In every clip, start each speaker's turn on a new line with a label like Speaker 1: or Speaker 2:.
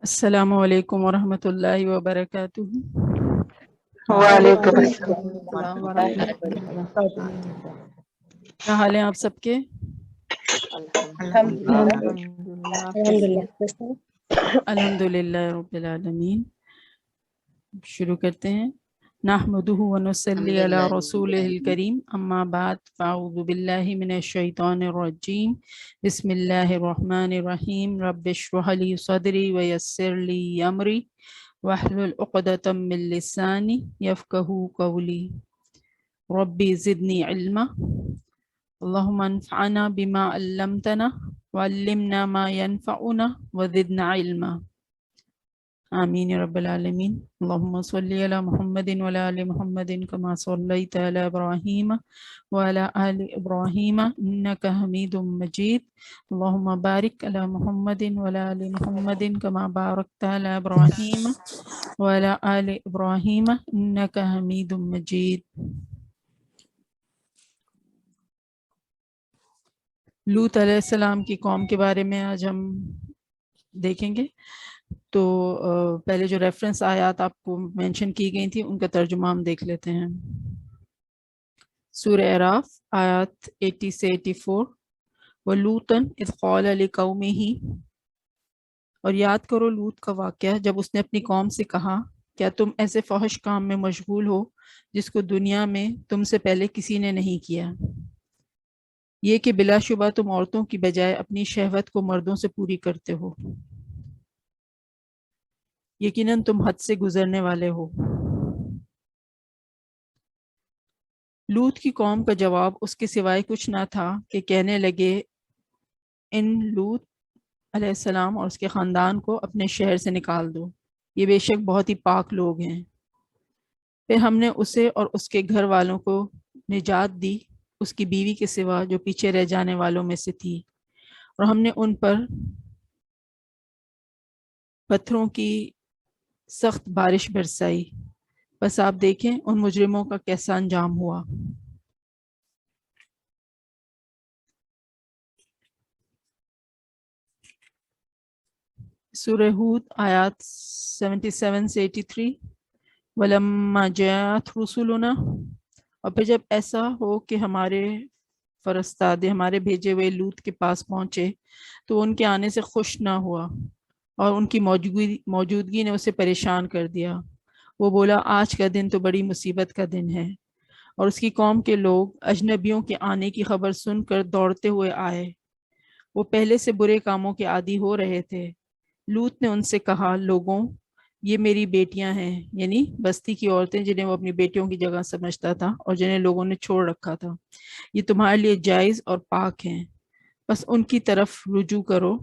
Speaker 1: السلام علیکم ورحمۃ اللہ وبرکاتہ۔
Speaker 2: وعلیکم
Speaker 3: السلام ورحمۃ اللہ وبرکاتہ۔
Speaker 1: کیا حال ہیں آپ سب کے؟
Speaker 3: الحمدللہ۔
Speaker 1: الحمدللہ رب العالمین۔ شروع کرتے ہیں۔ نحمدہ ونصلی علی رسولہ الکریم، اما بعد فاعوذ باللہ من الشیطان الرجیم، بسم اللہ الرحمن الرحیم۔ رب اشرح لی صدری ویسر لی امری واحلل عقدۃ من لسانی یفقہوا قولی، ربی زدنی علما، اللہم انفعنا بما علمتنا وعلمنا ما ينفعنا وزدنا علما، آمین یا رب العالمین۔ اللہم صلی علی محمد وعلی آل محمد کما صلیت علی ابراہیم وعلی آل ابراہیم انک حمید مجید، اللہم بارک علی محمد وعلی آل محمد کما بارکت علی ابراہیم وعلی آل ابراہیم انک حمید مجید۔ لوط علیہ السلام کی قوم کے بارے میں آج ہم دیکھیں گے۔ تو پہلے جو ریفرنس آیات آپ کو مینشن کی گئی تھی ان کا ترجمہ ہم دیکھ لیتے ہیں۔ سورہ اعراف آیات 80 سے 84۔ وَلُوطًا اذ قَالَ لِقَوْمِهِ، اور یاد کرو لوط کا واقعہ جب اس نے اپنی قوم سے کہا، کیا تم ایسے فحش کام میں مشغول ہو جس کو دنیا میں تم سے پہلے کسی نے نہیں کیا، یہ کہ بلا شبہ تم عورتوں کی بجائے اپنی شہوت کو مردوں سے پوری کرتے ہو، یقیناً تم حد سے گزرنے والے ہو۔ لوط کی قوم کا جواب اس کے سوائے کچھ نہ تھا کہ کہنے لگے، ان لوط علیہ السلام اور اس کے خاندان کو اپنے شہر سے نکال دو، یہ بے شک بہت ہی پاک لوگ ہیں۔ پھر ہم نے اسے اور اس کے گھر والوں کو نجات دی، اس کی بیوی کے سوا جو پیچھے رہ جانے والوں میں سے تھی، اور ہم نے ان پر پتھروں کی سخت بارش برسائی، بس آپ دیکھیں ان مجرموں کا کیسا انجام ہوا۔ سورہ ہود آیات 77 سے 83۔ وَلَمَّا جَاءَتْ رُسُلُنَا، اور پھر جب ایسا ہو کہ ہمارے فرستادے ہمارے بھیجے ہوئے لوط کے پاس پہنچے تو ان کے آنے سے خوش نہ ہوا، اور ان کی موجودگی نے اسے پریشان کر دیا۔ وہ بولا، آج کا دن تو بڑی مصیبت کا دن ہے۔ اور اس کی قوم کے لوگ اجنبیوں کے آنے کی خبر سن کر دوڑتے ہوئے آئے، وہ پہلے سے برے کاموں کے عادی ہو رہے تھے۔ لوط نے ان سے کہا، لوگوں یہ میری بیٹیاں ہیں، یعنی بستی کی عورتیں جنہیں وہ اپنی بیٹیوں کی جگہ سمجھتا تھا اور جنہیں لوگوں نے چھوڑ رکھا تھا، یہ تمہارے لیے جائز اور پاک ہیں، بس ان کی طرف رجوع کرو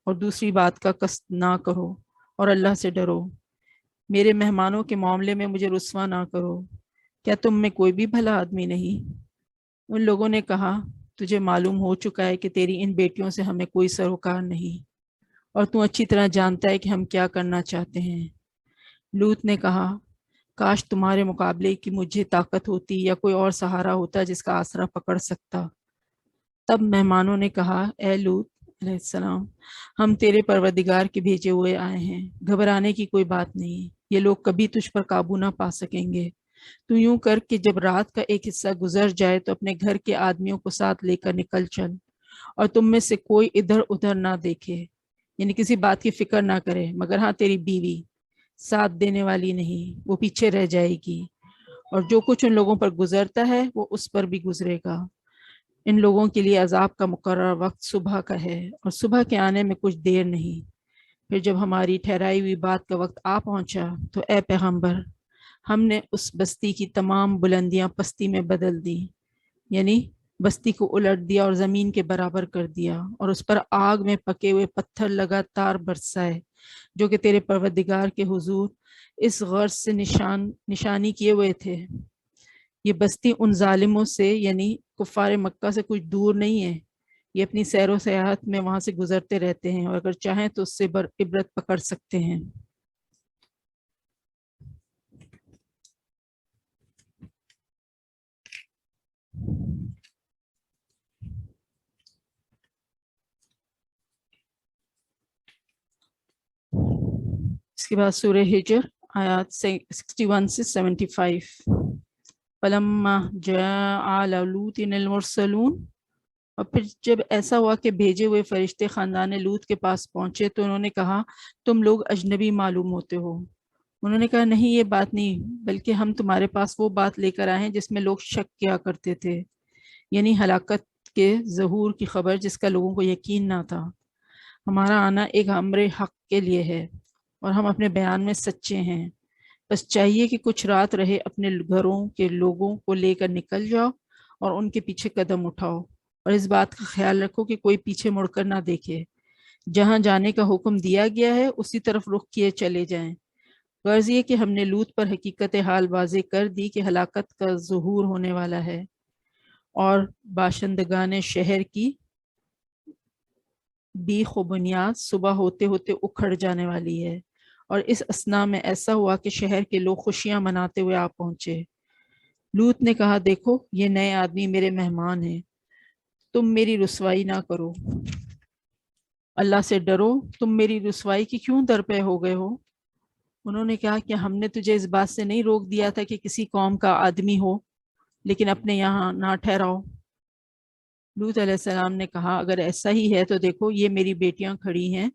Speaker 1: اور دوسری بات کا قصد نہ کرو اور اللہ سے ڈرو، میرے مہمانوں کے معاملے میں مجھے رسوا نہ کرو، کیا تم میں کوئی بھی بھلا آدمی نہیں؟ ان لوگوں نے کہا، تجھے معلوم ہو چکا ہے کہ تیری ان بیٹیوں سے ہمیں کوئی سروکار نہیں، اور تو اچھی طرح جانتا ہے کہ ہم کیا کرنا چاہتے ہیں۔ لوط نے کہا، کاش تمہارے مقابلے کی مجھے طاقت ہوتی یا کوئی اور سہارا ہوتا جس کا آسرا پکڑ سکتا۔ تب مہمانوں نے کہا، اے لوط علیہ السلام، ہم تیرے پروردگار کے بھیجے ہوئے آئے ہیں، گھبرانے کی کوئی بات نہیں، یہ لوگ کبھی تجھ پر قابو نہ پا سکیں گے۔ تو یوں کر کہ جب رات کا ایک حصہ گزر جائے تو اپنے گھر کے آدمیوں کو ساتھ لے کر نکل چل، اور تم میں سے کوئی ادھر ادھر نہ دیکھے، یعنی کسی بات کی فکر نہ کرے، مگر ہاں تیری بیوی ساتھ دینے والی نہیں، وہ پیچھے رہ جائے گی، اور جو کچھ ان لوگوں پر گزرتا ہے وہ اس پر بھی گزرے گا۔ ان لوگوں کے لیے عذاب کا مقرر وقت صبح کا ہے، اور صبح کے آنے میں کچھ دیر نہیں۔ پھر جب ہماری ٹھہرائی ہوئی بات کا وقت آ پہنچا تو اے پیغمبر، ہم نے اس بستی کی تمام بلندیاں پستی میں بدل دی، یعنی بستی کو الٹ دیا اور زمین کے برابر کر دیا، اور اس پر آگ میں پکے ہوئے پتھر لگاتار برسائے، جو کہ تیرے پروردگار کے حضور اس غرض سے نشانی کیے ہوئے تھے۔ یہ بستی ان ظالموں سے یعنی کفار مکہ سے کچھ دور نہیں ہے، یہ اپنی سیر و سیاحت میں وہاں سے گزرتے رہتے ہیں، اور اگر چاہیں تو اس سے عبرت پکڑ سکتے ہیں۔ اس کے بعد سورہ ہجر آیات 61 سے 75. فلما جاء لوط المرسلون، اور پھر جب ایسا ہوا کہ بھیجے ہوئے فرشتے خاندان لوط کے پاس پہنچے تو انہوں نے کہا تم لوگ اجنبی معلوم ہوتے ہو. انہوں نے کہا نہیں، یہ بات نہیں، بلکہ ہم تمہارے پاس وہ بات لے کر آئے ہیں جس میں لوگ شک کیا کرتے تھے، یعنی ہلاکت کے ظہور کی خبر جس کا لوگوں کو یقین نہ تھا. ہمارا آنا ایک امر حق کے لیے ہے اور ہم اپنے بیان میں سچے ہیں. بس چاہیے کہ کچھ رات رہے اپنے گھروں کے لوگوں کو لے کر نکل جاؤ اور ان کے پیچھے قدم اٹھاؤ، اور اس بات کا خیال رکھو کہ کوئی پیچھے مڑ کر نہ دیکھے. جہاں جانے کا حکم دیا گیا ہے اسی طرف رخ کیے چلے جائیں. غرض یہ کہ ہم نے لوط پر حقیقت حال واضح کر دی کہ ہلاکت کا ظہور ہونے والا ہے اور باشندگان شہر کی بیخ و بنیاد صبح ہوتے ہوتے اکھڑ جانے والی ہے. اور اس اثناء میں ایسا ہوا کہ شہر کے لوگ خوشیاں مناتے ہوئے آ پہنچے. لوط نے کہا دیکھو یہ نئے آدمی میرے مہمان ہیں، تم میری رسوائی نہ کرو، اللہ سے ڈرو، تم میری رسوائی کی کیوں در پہ ہو گئے ہو؟ انہوں نے کہا کہ ہم نے تجھے اس بات سے نہیں روک دیا تھا کہ کسی قوم کا آدمی ہو، لیکن اپنے یہاں نہ ٹھہراؤ. لوط علیہ السلام نے کہا اگر ایسا ہی ہے تو دیکھو یہ میری بیٹیاں کھڑی ہیں،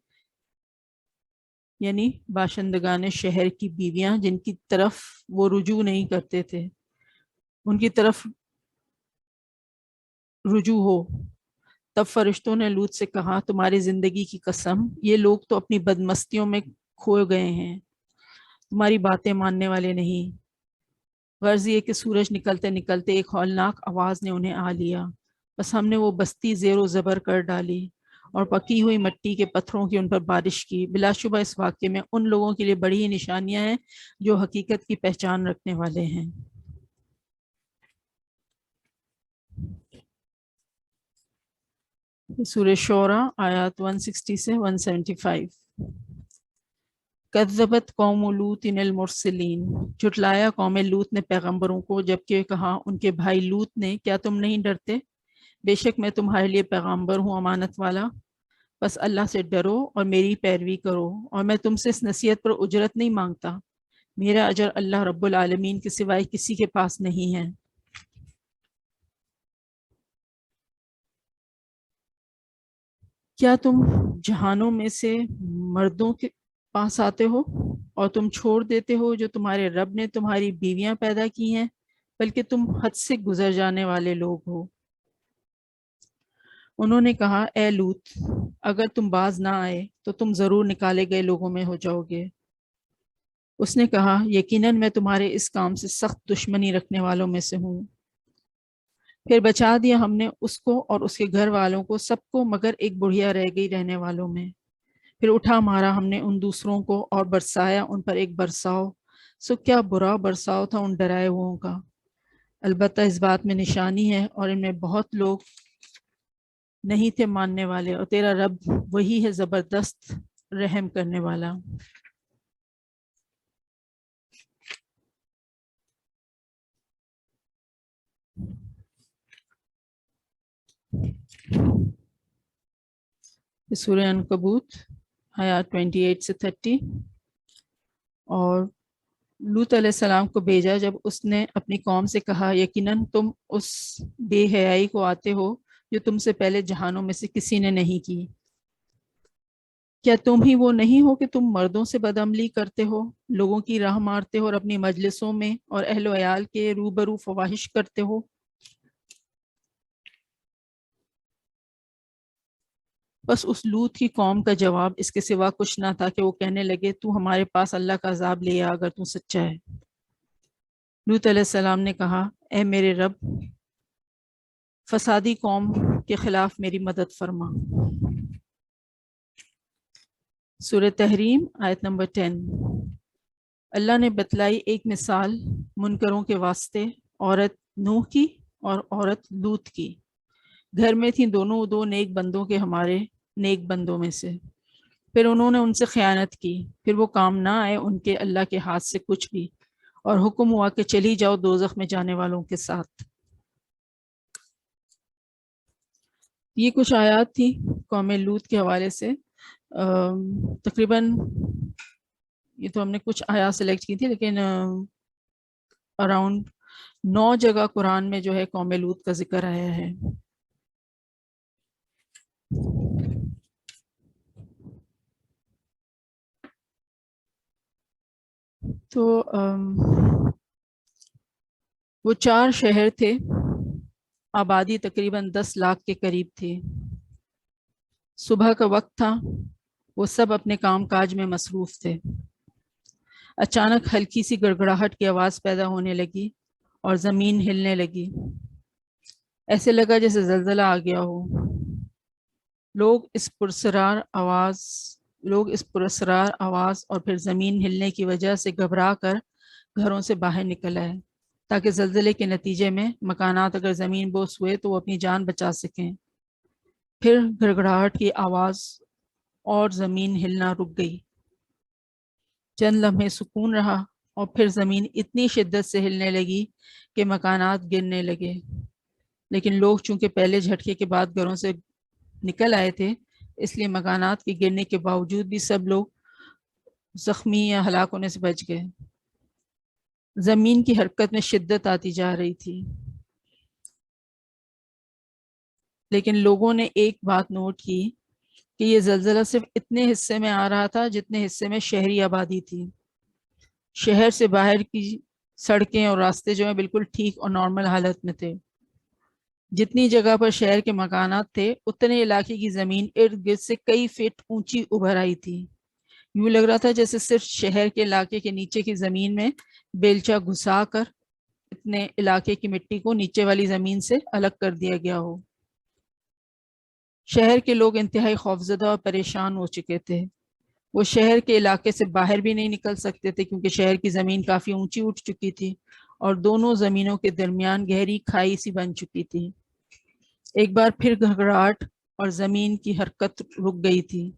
Speaker 1: یعنی باشندگان شہر کی بیویاں جن کی طرف وہ رجوع نہیں کرتے تھے، ان کی طرف رجوع ہو. تب فرشتوں نے لوط سے کہا تمہاری زندگی کی قسم، یہ لوگ تو اپنی بدمستیوں میں کھو گئے ہیں، تمہاری باتیں ماننے والے نہیں. غرض یہ کہ سورج نکلتے نکلتے ایک ہولناک آواز نے انہیں آ لیا، بس ہم نے وہ بستی زیر و زبر کر ڈالی اور پکی ہوئی مٹی کے پتھروں کی ان پر بارش کی. بلا شبہ اس واقعے میں ان لوگوں کے لیے بڑی نشانیاں ہیں جو حقیقت کی پہچان رکھنے والے ہیں. سورہ شعراء آیات 160 سے 175. کذبت قوم لوط المرسلین، جھٹلایا قوم لوط نے پیغمبروں کو، جبکہ کہا ان کے بھائی لوط نے کیا تم نہیں ڈرتے؟ بے شک میں تمہارے لیے پیغمبر ہوں امانت والا. بس اللہ سے ڈرو اور میری پیروی کرو، اور میں تم سے اس نصیحت پر اجرت نہیں مانگتا، میرا اجر اللہ رب العالمین کے سوائے کسی کے پاس نہیں ہے. کیا تم جہانوں میں سے مردوں کے پاس آتے ہو اور تم چھوڑ دیتے ہو جو تمہارے رب نے تمہاری بیویاں پیدا کی ہیں، بلکہ تم حد سے گزر جانے والے لوگ ہو. انہوں نے کہا اے لوط اگر تم باز نہ آئے تو تم ضرور نکالے گئے لوگوں میں ہو جاؤ گے. اس نے کہا یقیناً میں تمہارے اس کام سے سخت دشمنی رکھنے والوں میں سے ہوں. پھر بچا دیا ہم نے اس کو اور اس کے گھر والوں کو، سب کو مگر ایک بڑھیا رہ گئی رہنے والوں میں. پھر اٹھا مارا ہم نے ان دوسروں کو اور برسایا ان پر ایک برساؤ، سو کیا برا برساؤ تھا ان ڈرائے ہوئوں کا. البتہ اس بات میں نشانی ہے اور ان میں بہت لوگ نہیں تھے ماننے والے، اور تیرا رب وہی ہے زبردست رحم کرنے والا. سورہ عنکبوت آیات 28 سے 30. اور لوط علیہ السلام کو بھیجا جب اس نے اپنی قوم سے کہا یقیناً تم اس بے حیائی کو آتے ہو جو تم سے پہلے جہانوں میں سے کسی نے نہیں کی. کیا تم ہی وہ نہیں ہو کہ تم مردوں سے بدعملی کرتے ہو، لوگوں کی راہ مارتے ہو اور اپنی مجلسوں میں اور اہل و عیال کے روبرو فواحش کرتے ہو؟ بس اس لوط کی قوم کا جواب اس کے سوا کچھ نہ تھا کہ وہ کہنے لگے تو ہمارے پاس اللہ کا عذاب لے آ اگر تو سچا ہے. لوط علیہ السلام نے کہا اے میرے رب فسادی قوم کے خلاف میری مدد فرما. سورہ تحریم آیت نمبر 10. اللہ نے بتلائی ایک مثال منکروں کے واسطے، عورت نوح کی اور عورت لوط کی. گھر میں تھیں دونوں دو نیک بندوں کے ہمارے نیک بندوں میں سے، پھر انہوں نے ان سے خیانت کی، پھر وہ کام نہ آئے ان کے اللہ کے ہاتھ سے کچھ بھی، اور حکم ہوا کہ چلی جاؤ دوزخ میں جانے والوں کے ساتھ. یہ کچھ آیات تھی قوم لوط کے حوالے سے. تقریباً یہ تو ہم نے کچھ آیات سلیکٹ کی تھی، لیکن اراؤنڈ 9 جگہ قرآن میں جو ہے قوم لوط کا ذکر آیا ہے. تو وہ 4 شہر تھے، آبادی تقریباً 10 لاکھ کے قریب تھی. صبح کا وقت تھا، وہ سب اپنے کام کاج میں مصروف تھے. اچانک ہلکی سی گڑگڑاہٹ کی آواز پیدا ہونے لگی اور زمین ہلنے لگی. ایسے لگا جیسے زلزلہ آ گیا ہو. لوگ اس پراسرار آواز اور پھر زمین ہلنے کی وجہ سے گھبرا کر گھروں سے باہر نکل آئے تاکہ زلزلے کے نتیجے میں مکانات اگر زمین بوس ہوئے تو وہ اپنی جان بچا سکیں. پھر گڑگڑاہٹ کی آواز اور زمین ہلنا رک گئی. چند لمحے سکون رہا اور پھر زمین اتنی شدت سے ہلنے لگی کہ مکانات گرنے لگے. لیکن لوگ چونکہ پہلے جھٹکے کے بعد گھروں سے نکل آئے تھے، اس لیے مکانات کے گرنے کے باوجود بھی سب لوگ زخمی یا ہلاک ہونے سے بچ گئے. زمین کی حرکت میں شدت آتی جا رہی تھی، لیکن لوگوں نے ایک بات نوٹ کی کہ یہ زلزلہ صرف اتنے حصے میں آ رہا تھا جتنے حصے میں شہری آبادی تھی. شہر سے باہر کی سڑکیں اور راستے جو ہیں بالکل ٹھیک اور نارمل حالت میں تھے. جتنی جگہ پر شہر کے مکانات تھے اتنے علاقے کی زمین ارد گرد سے کئی فٹ اونچی ابھر آئی تھی. یوں لگ رہا تھا جیسے صرف شہر کے علاقے کے نیچے کی زمین میں بیلچہ گھسا کر اتنے علاقے کی مٹی کو نیچے والی زمین سے الگ کر دیا گیا ہو. شہر کے لوگ انتہائی خوفزدہ اور پریشان ہو چکے تھے. وہ شہر کے علاقے سے باہر بھی نہیں نکل سکتے تھے کیونکہ شہر کی زمین کافی اونچی اٹھ چکی تھی اور دونوں زمینوں کے درمیان گہری کھائی سی بن چکی تھی. ایک بار پھر گھڑگھڑاہٹ اور زمین کی حرکت رک گئی تھی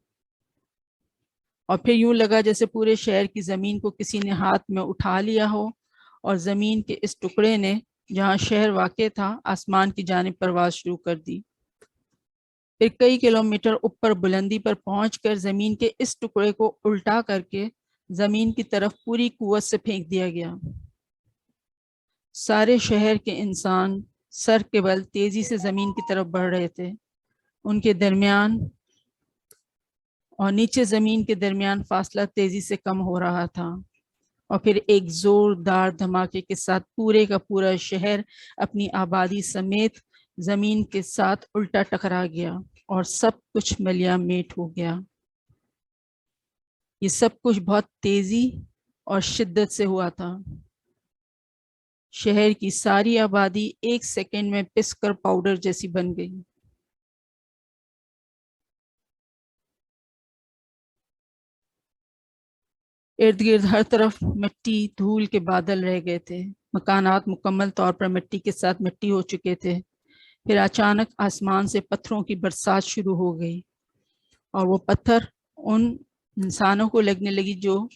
Speaker 1: اور پھر یوں لگا جیسے پورے شہر کی زمین کو کسی نے ہاتھ میں اٹھا لیا ہو اور زمین کے اس ٹکڑے نے جہاں شہر واقع تھا آسمان کی جانب پرواز شروع کر دی. پھر کئی کلومیٹر اوپر بلندی پر پہنچ کر زمین کے اس ٹکڑے کو الٹا کر کے زمین کی طرف پوری قوت سے پھینک دیا گیا. سارے شہر کے انسان سر کے بل تیزی سے زمین کی طرف بڑھ رہے تھے. ان کے درمیان اور نیچے زمین کے درمیان فاصلہ تیزی سے کم ہو رہا تھا اور پھر ایک زوردار دھماکے کے ساتھ پورے کا پورا شہر اپنی آبادی سمیت زمین کے ساتھ الٹا ٹکرا گیا اور سب کچھ ملیا میٹ ہو گیا. یہ سب کچھ بہت تیزی اور شدت سے ہوا تھا. شہر کی ساری آبادی 1 سیکنڈ میں پس کر پاؤڈر جیسی بن گئی. ارد گرد ہر طرف مٹی دھول کے بادل رہ گئے تھے. مکانات مکمل طور پر مٹی کے ساتھ مٹی ہو چکے تھے. پھر اچانک آسمان سے پتھروں کی برسات شروع ہو گئی اور وہ پتھر ان انسانوں کو لگنے لگی جو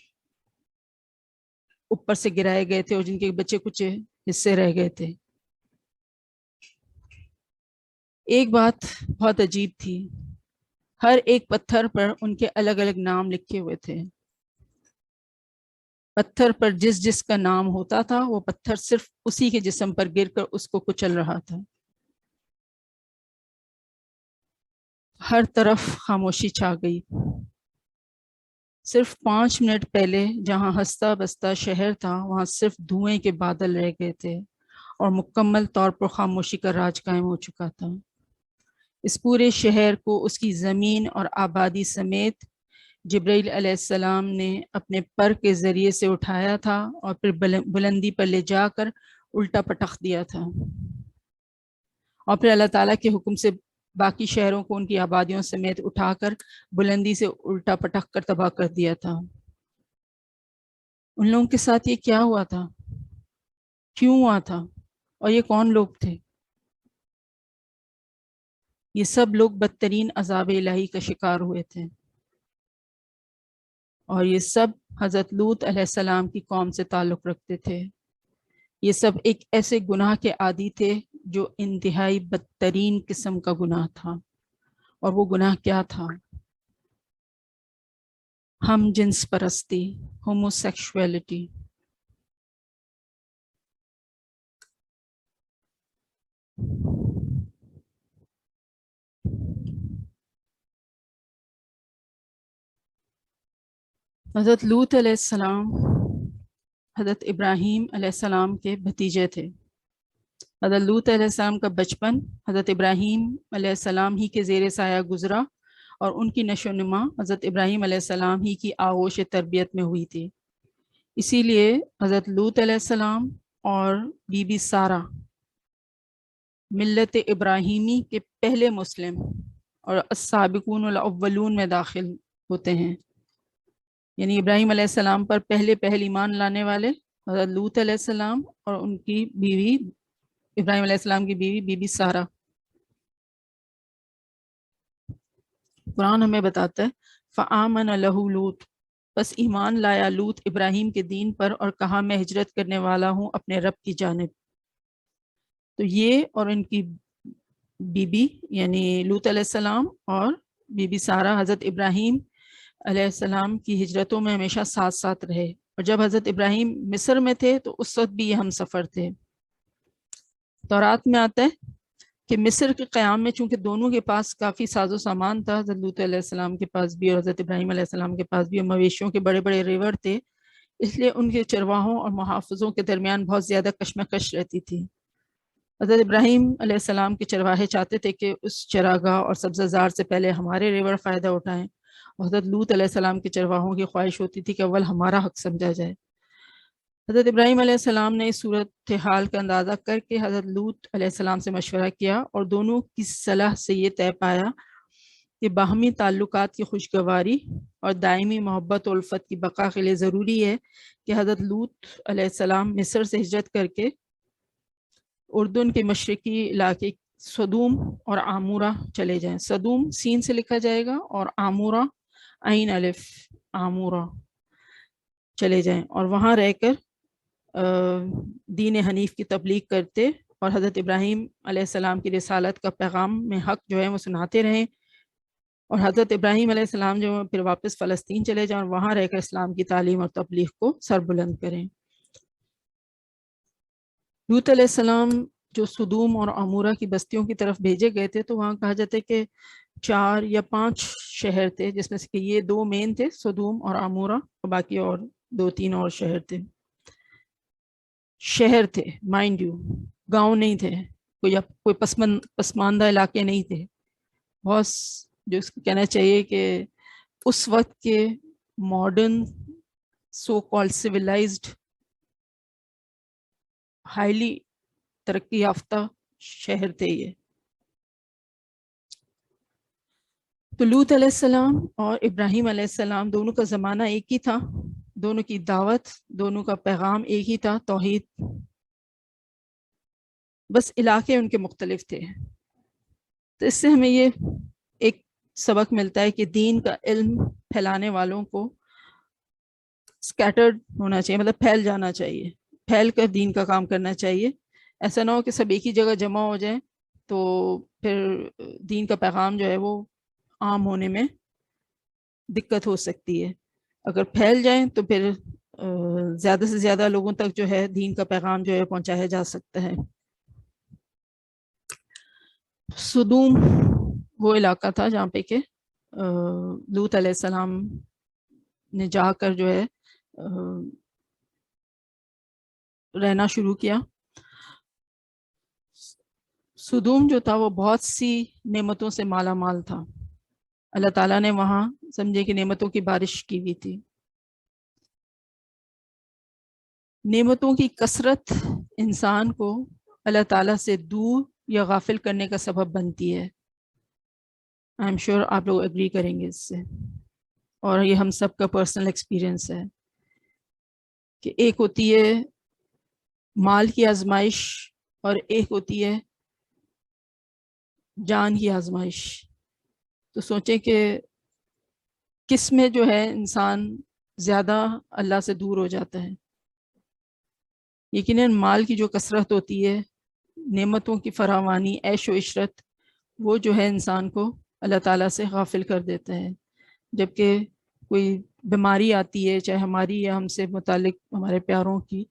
Speaker 1: اوپر سے گرائے گئے تھے اور جن کے بچے کچھ حصے رہ گئے تھے. ایک بات بہت عجیب تھی، ہر ایک پتھر پر ان کے الگ الگ نام لکھے ہوئے تھے. پتھر پر جس جس کا نام ہوتا تھا وہ پتھر صرف اسی کے جسم پر گر کر اس کو کچل رہا تھا. ہر طرف خاموشی چھا گئی. صرف 5 منٹ پہلے جہاں ہنستا بستا شہر تھا وہاں صرف دھوئیں کے بادل رہ گئے تھے اور مکمل طور پر خاموشی کا راج قائم ہو چکا تھا. اس پورے شہر کو اس کی زمین اور آبادی سمیت جبرائیل علیہ السلام نے اپنے پر کے ذریعے سے اٹھایا تھا اور پھر بلندی پر لے جا کر الٹا پٹخ دیا تھا اور پھر اللہ تعالیٰ کے حکم سے باقی شہروں کو ان کی آبادیوں سمیت اٹھا کر بلندی سے الٹا پٹخ کر تباہ کر دیا تھا. ان لوگوں کے ساتھ یہ کیا ہوا تھا، کیوں ہوا تھا، اور یہ کون لوگ تھے؟ یہ سب لوگ بدترین عذاب الہی کا شکار ہوئے تھے اور یہ سب حضرت لوط علیہ السلام کی قوم سے تعلق رکھتے تھے. یہ سب ایک ایسے گناہ کے عادی تھے جو انتہائی بدترین قسم کا گناہ تھا. اور وہ گناہ کیا تھا؟ ہم جنس پرستی، ہوموسیکشویلٹی. حضرت لوط علیہ السلام حضرت ابراہیم علیہ السلام کے بھتیجے تھے. حضرت لوط علیہ السلام کا بچپن حضرت ابراہیم علیہ السلام ہی کے زیر سایہ گزرا اور ان کی نشو و نما حضرت ابراہیم علیہ السلام ہی کی آغوش تربیت میں ہوئی تھی. اسی لیے حضرت لوط علیہ السلام اور بی بی سارہ ملت ابراہیمی کے پہلے مسلم اور السابقون الاولون میں داخل ہوتے ہیں. یعنی ابراہیم علیہ السلام پر پہلے ایمان لانے والے حضرت لوط علیہ السلام اور ان کی بیوی ابراہیم علیہ السلام کی بیوی بی بی سارہ. قرآن ہمیں بتاتا ہے فآمن لہ لوط، بس ایمان لایا لوط ابراہیم کے دین پر اور کہا میں ہجرت کرنے والا ہوں اپنے رب کی جانب. تو یہ اور ان کی بیوی یعنی لوط علیہ السلام اور بی بی سارہ حضرت ابراہیم علیہ السلام کی ہجرتوں میں ہمیشہ ساتھ ساتھ رہے. اور جب حضرت ابراہیم مصر میں تھے تو اس وقت بھی یہ ہم سفر تھے. تورات میں آتا ہے کہ مصر کے قیام میں چونکہ دونوں کے پاس کافی ساز و سامان تھا، حضرت لوط علیہ السلام کے پاس بھی اور حضرت ابراہیم علیہ السلام کے پاس بھی، اور مویشیوں کے بڑے بڑے ریور تھے، اس لیے ان کے چرواہوں اور محافظوں کے درمیان بہت زیادہ کشمکش رہتی تھی. حضرت ابراہیم علیہ السلام کے چرواہے چاہتے تھے کہ اس چراگاہ اور سبزہ زار سے پہلے ہمارے ریور فائدہ اٹھائیں، اور حضرت لوط علیہ السلام کے چرواہوں کی خواہش ہوتی تھی کہ اول ہمارا حق سمجھا جائے. حضرت ابراہیم علیہ السلام نے اس صورتحال کا اندازہ کر کے حضرت لوط علیہ السلام سے مشورہ کیا اور دونوں کی صلاح سے یہ طے پایا کہ باہمی تعلقات کی خوشگواری اور دائمی محبت و الفت کی بقا کے لیے ضروری ہے کہ حضرت لوط علیہ السلام مصر سے ہجرت کر کے اردن کے مشرقی علاقے سدوم اور آمورہ چلے جائیں. سدوم سین سے لکھا جائے گا اور آمورہ عین الف آمورہ چلے جائیں اور وہاں رہ کر دین حنیف کی تبلیغ کرتے اور حضرت ابراہیم علیہ السلام کی رسالت کا پیغام میں حق جو ہے وہ سناتے رہیں. اور حضرت ابراہیم علیہ السلام جو پھر واپس فلسطین چلے جائیں اور وہاں رہ کر اسلام کی تعلیم اور تبلیغ کو سربلند کریں. لوط علیہ السلام جو سدوم اور عمورہ کی بستیوں کی طرف بھیجے گئے تھے تو وہاں کہا جاتا ہے کہ 4 یا 5 شہر تھے، جس میں سے کہ یہ 2 مین تھے، سدوم اور عمورہ، اور باقی اور 2-3 اور شہر تھے مائنڈ یو، گاؤں نہیں تھے، کوئی پسماندہ علاقے نہیں تھے. بہت جو کہنا چاہیے کہ اس وقت کے modern so called civilised highly ترقی یافتہ شہر تھے یہ. تو لوط علیہ السلام اور ابراہیم علیہ السلام دونوں کا زمانہ ایک ہی تھا، دونوں کی دعوت، دونوں کا پیغام ایک ہی تھا، توحید، بس علاقے ان کے مختلف تھے. تو اس سے ہمیں یہ ایک سبق ملتا ہے کہ دین کا علم پھیلانے والوں کو سکیٹرڈ ہونا چاہیے، مطلب پھیل جانا چاہیے، پھیل کر دین کا کام کرنا چاہیے. ایسا نہ ہو کہ سب ایک ہی جگہ جمع ہو جائیں تو پھر دین کا پیغام جو ہے وہ عام ہونے میں دقت ہو سکتی ہے. اگر پھیل جائیں تو پھر زیادہ سے زیادہ لوگوں تک جو ہے دین کا پیغام جو ہے پہنچایا جا سکتا ہے. سدوم وہ علاقہ تھا جہاں پہ کہ لوط علیہ السلام نے جا کر جو ہے رہنا شروع کیا. سدوم جو تھا وہ بہت سی نعمتوں سے مالا مال تھا. اللہ تعالیٰ نے وہاں سمجھے کہ نعمتوں کی بارش کی ہوئی تھی. نعمتوں کی کثرت انسان کو اللہ تعالیٰ سے دور یا غافل کرنے کا سبب بنتی ہے. آئی ایم شیور آپ لوگ اگری کریں گے اس سے، اور یہ ہم سب کا پرسنل ایکسپیرئنس ہے کہ ایک ہوتی ہے مال کی آزمائش اور ایک ہوتی ہے جان کی آزمائش. تو سوچیں کہ کس میں جو ہے انسان زیادہ اللہ سے دور ہو جاتا ہے. یقیناً مال کی جو کثرت ہوتی ہے، نعمتوں کی فراوانی، عیش و عشرت، وہ جو ہے انسان کو اللہ تعالیٰ سے غافل کر دیتا ہے. جبکہ کوئی بیماری آتی ہے چاہے ہماری یا ہم سے متعلق ہمارے پیاروں کی،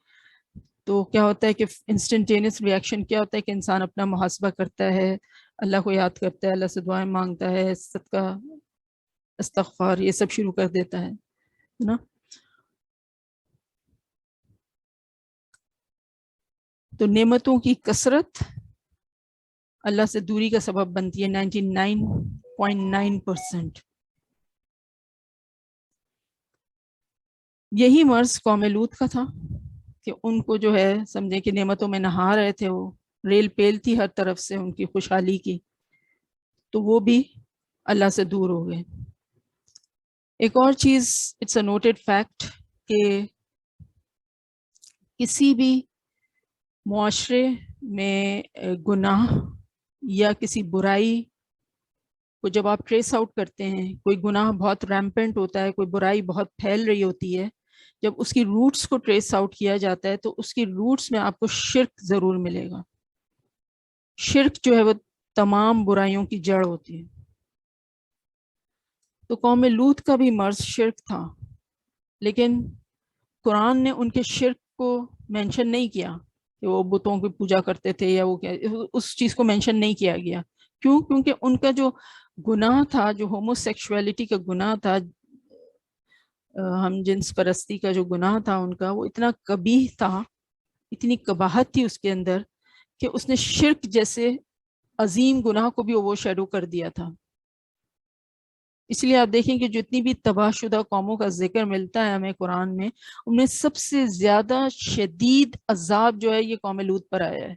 Speaker 1: تو کیا ہوتا ہے کہ انسٹنٹینیس ریئیکشن کیا ہوتا ہے کہ انسان اپنا محاسبہ کرتا ہے، اللہ کو یاد کرتا ہے، اللہ سے دعائیں مانگتا ہے، صدقہ استغفار یہ سب شروع کر دیتا ہے نا. تو نعمتوں کی کثرت اللہ سے دوری کا سبب بنتی ہے 99.9%. یہی مرض قوم لوط کا تھا کہ ان کو جو ہے سمجھیں کہ نعمتوں میں نہا رہے تھے، وہ ریل پیل تھی ہر طرف سے ان کی خوشحالی کی، تو وہ بھی اللہ سے دور ہو گئے. ایک اور چیز اٹس اے نوٹڈ فیکٹ کہ کسی بھی معاشرے میں گناہ یا کسی برائی کو جب آپ ٹریس آؤٹ کرتے ہیں، کوئی گناہ بہت ریمپنٹ ہوتا ہے، کوئی برائی بہت پھیل رہی ہوتی ہے، جب اس کی روٹس کو ٹریس آؤٹ کیا جاتا ہے تو اس کی روٹس میں آپ کو شرک ضرور ملے گا. شرک جو ہے وہ تمام برائیوں کی جڑ ہوتی ہے. تو قوم لوط کا بھی مرض شرک تھا، لیکن قرآن نے ان کے شرک کو مینشن نہیں کیا کہ وہ بتوں کی پوجا کرتے تھے یا وہ کیا، اس چیز کو مینشن نہیں کیا گیا. کیوں؟ کیونکہ ان کا جو گناہ تھا، جو ہومو سیکشولیٹی کا گناہ تھا، ہم جنس پرستی کا جو گناہ تھا ان کا، وہ اتنا قبیح تھا، اتنی قباحت تھی اس کے اندر کہ اس نے شرک جیسے عظیم گناہ کو بھی وہ شیڈو کر دیا تھا. اس لیے آپ دیکھیں کہ جتنی بھی تباہ شدہ قوموں کا ذکر ملتا ہے ہمیں قرآن میں، ان میں سب سے زیادہ شدید عذاب جو ہے یہ قوم لوط پر آیا ہے.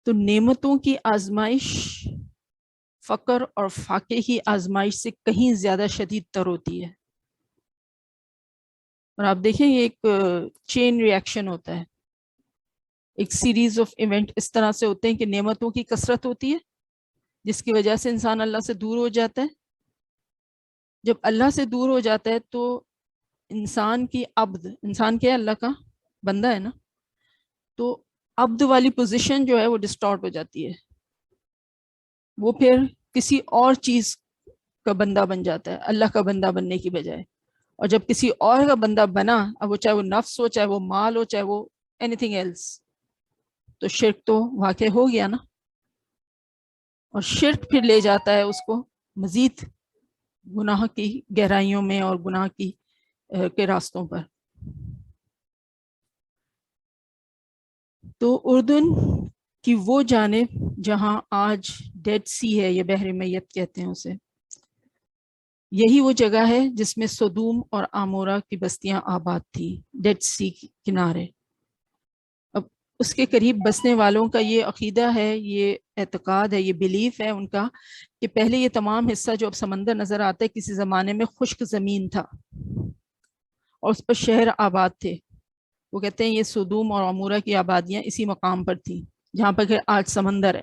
Speaker 1: تو نعمتوں کی آزمائش فقر اور فاقے کی آزمائش سے کہیں زیادہ شدید تر ہوتی ہے. اور آپ دیکھیں یہ ایک چین ریئیکشن ہوتا ہے، ایک سیریز آف ایونٹ اس طرح سے ہوتے ہیں کہ نعمتوں کی کثرت ہوتی ہے جس کی وجہ سے انسان اللہ سے دور ہو جاتا ہے. جب اللہ سے دور ہو جاتا ہے تو انسان کی عبد، انسان کیا ہے؟ اللہ کا بندہ ہے نا، تو عبد والی پوزیشن جو ہے وہ ڈسٹارٹ ہو جاتی ہے، وہ پھر کسی اور چیز کا بندہ بن جاتا ہے اللہ کا بندہ بننے کی بجائے. اور جب کسی اور کا بندہ بنا، اب وہ چاہے وہ نفس ہو، چاہے وہ مال ہو، چاہے وہ اینی تھنگ ایلس، تو شرک تو واقع ہو گیا نا. اور شرک پھر لے جاتا ہے اس کو مزید گناہ کی گہرائیوں میں اور گناہ کی کے راستوں پر. تو اردن کی وہ جانب جہاں آج ڈیڈ سی ہے، یہ بحر میت کہتے ہیں اسے، یہی وہ جگہ ہے جس میں سدوم اور آمورا کی بستیاں آباد تھی، ڈیڈ سی کنارے. اب اس کے قریب بسنے والوں کا یہ عقیدہ ہے، یہ اعتقاد ہے، یہ بیلیف ہے ان کا کہ پہلے یہ تمام حصہ جو اب سمندر نظر آتا ہے کسی زمانے میں خشک زمین تھا اور اس پر شہر آباد تھے. وہ کہتے ہیں یہ سدوم اور عمورہ کی آبادیاں اسی مقام پر تھیں جہاں پر کہ آج سمندر ہے.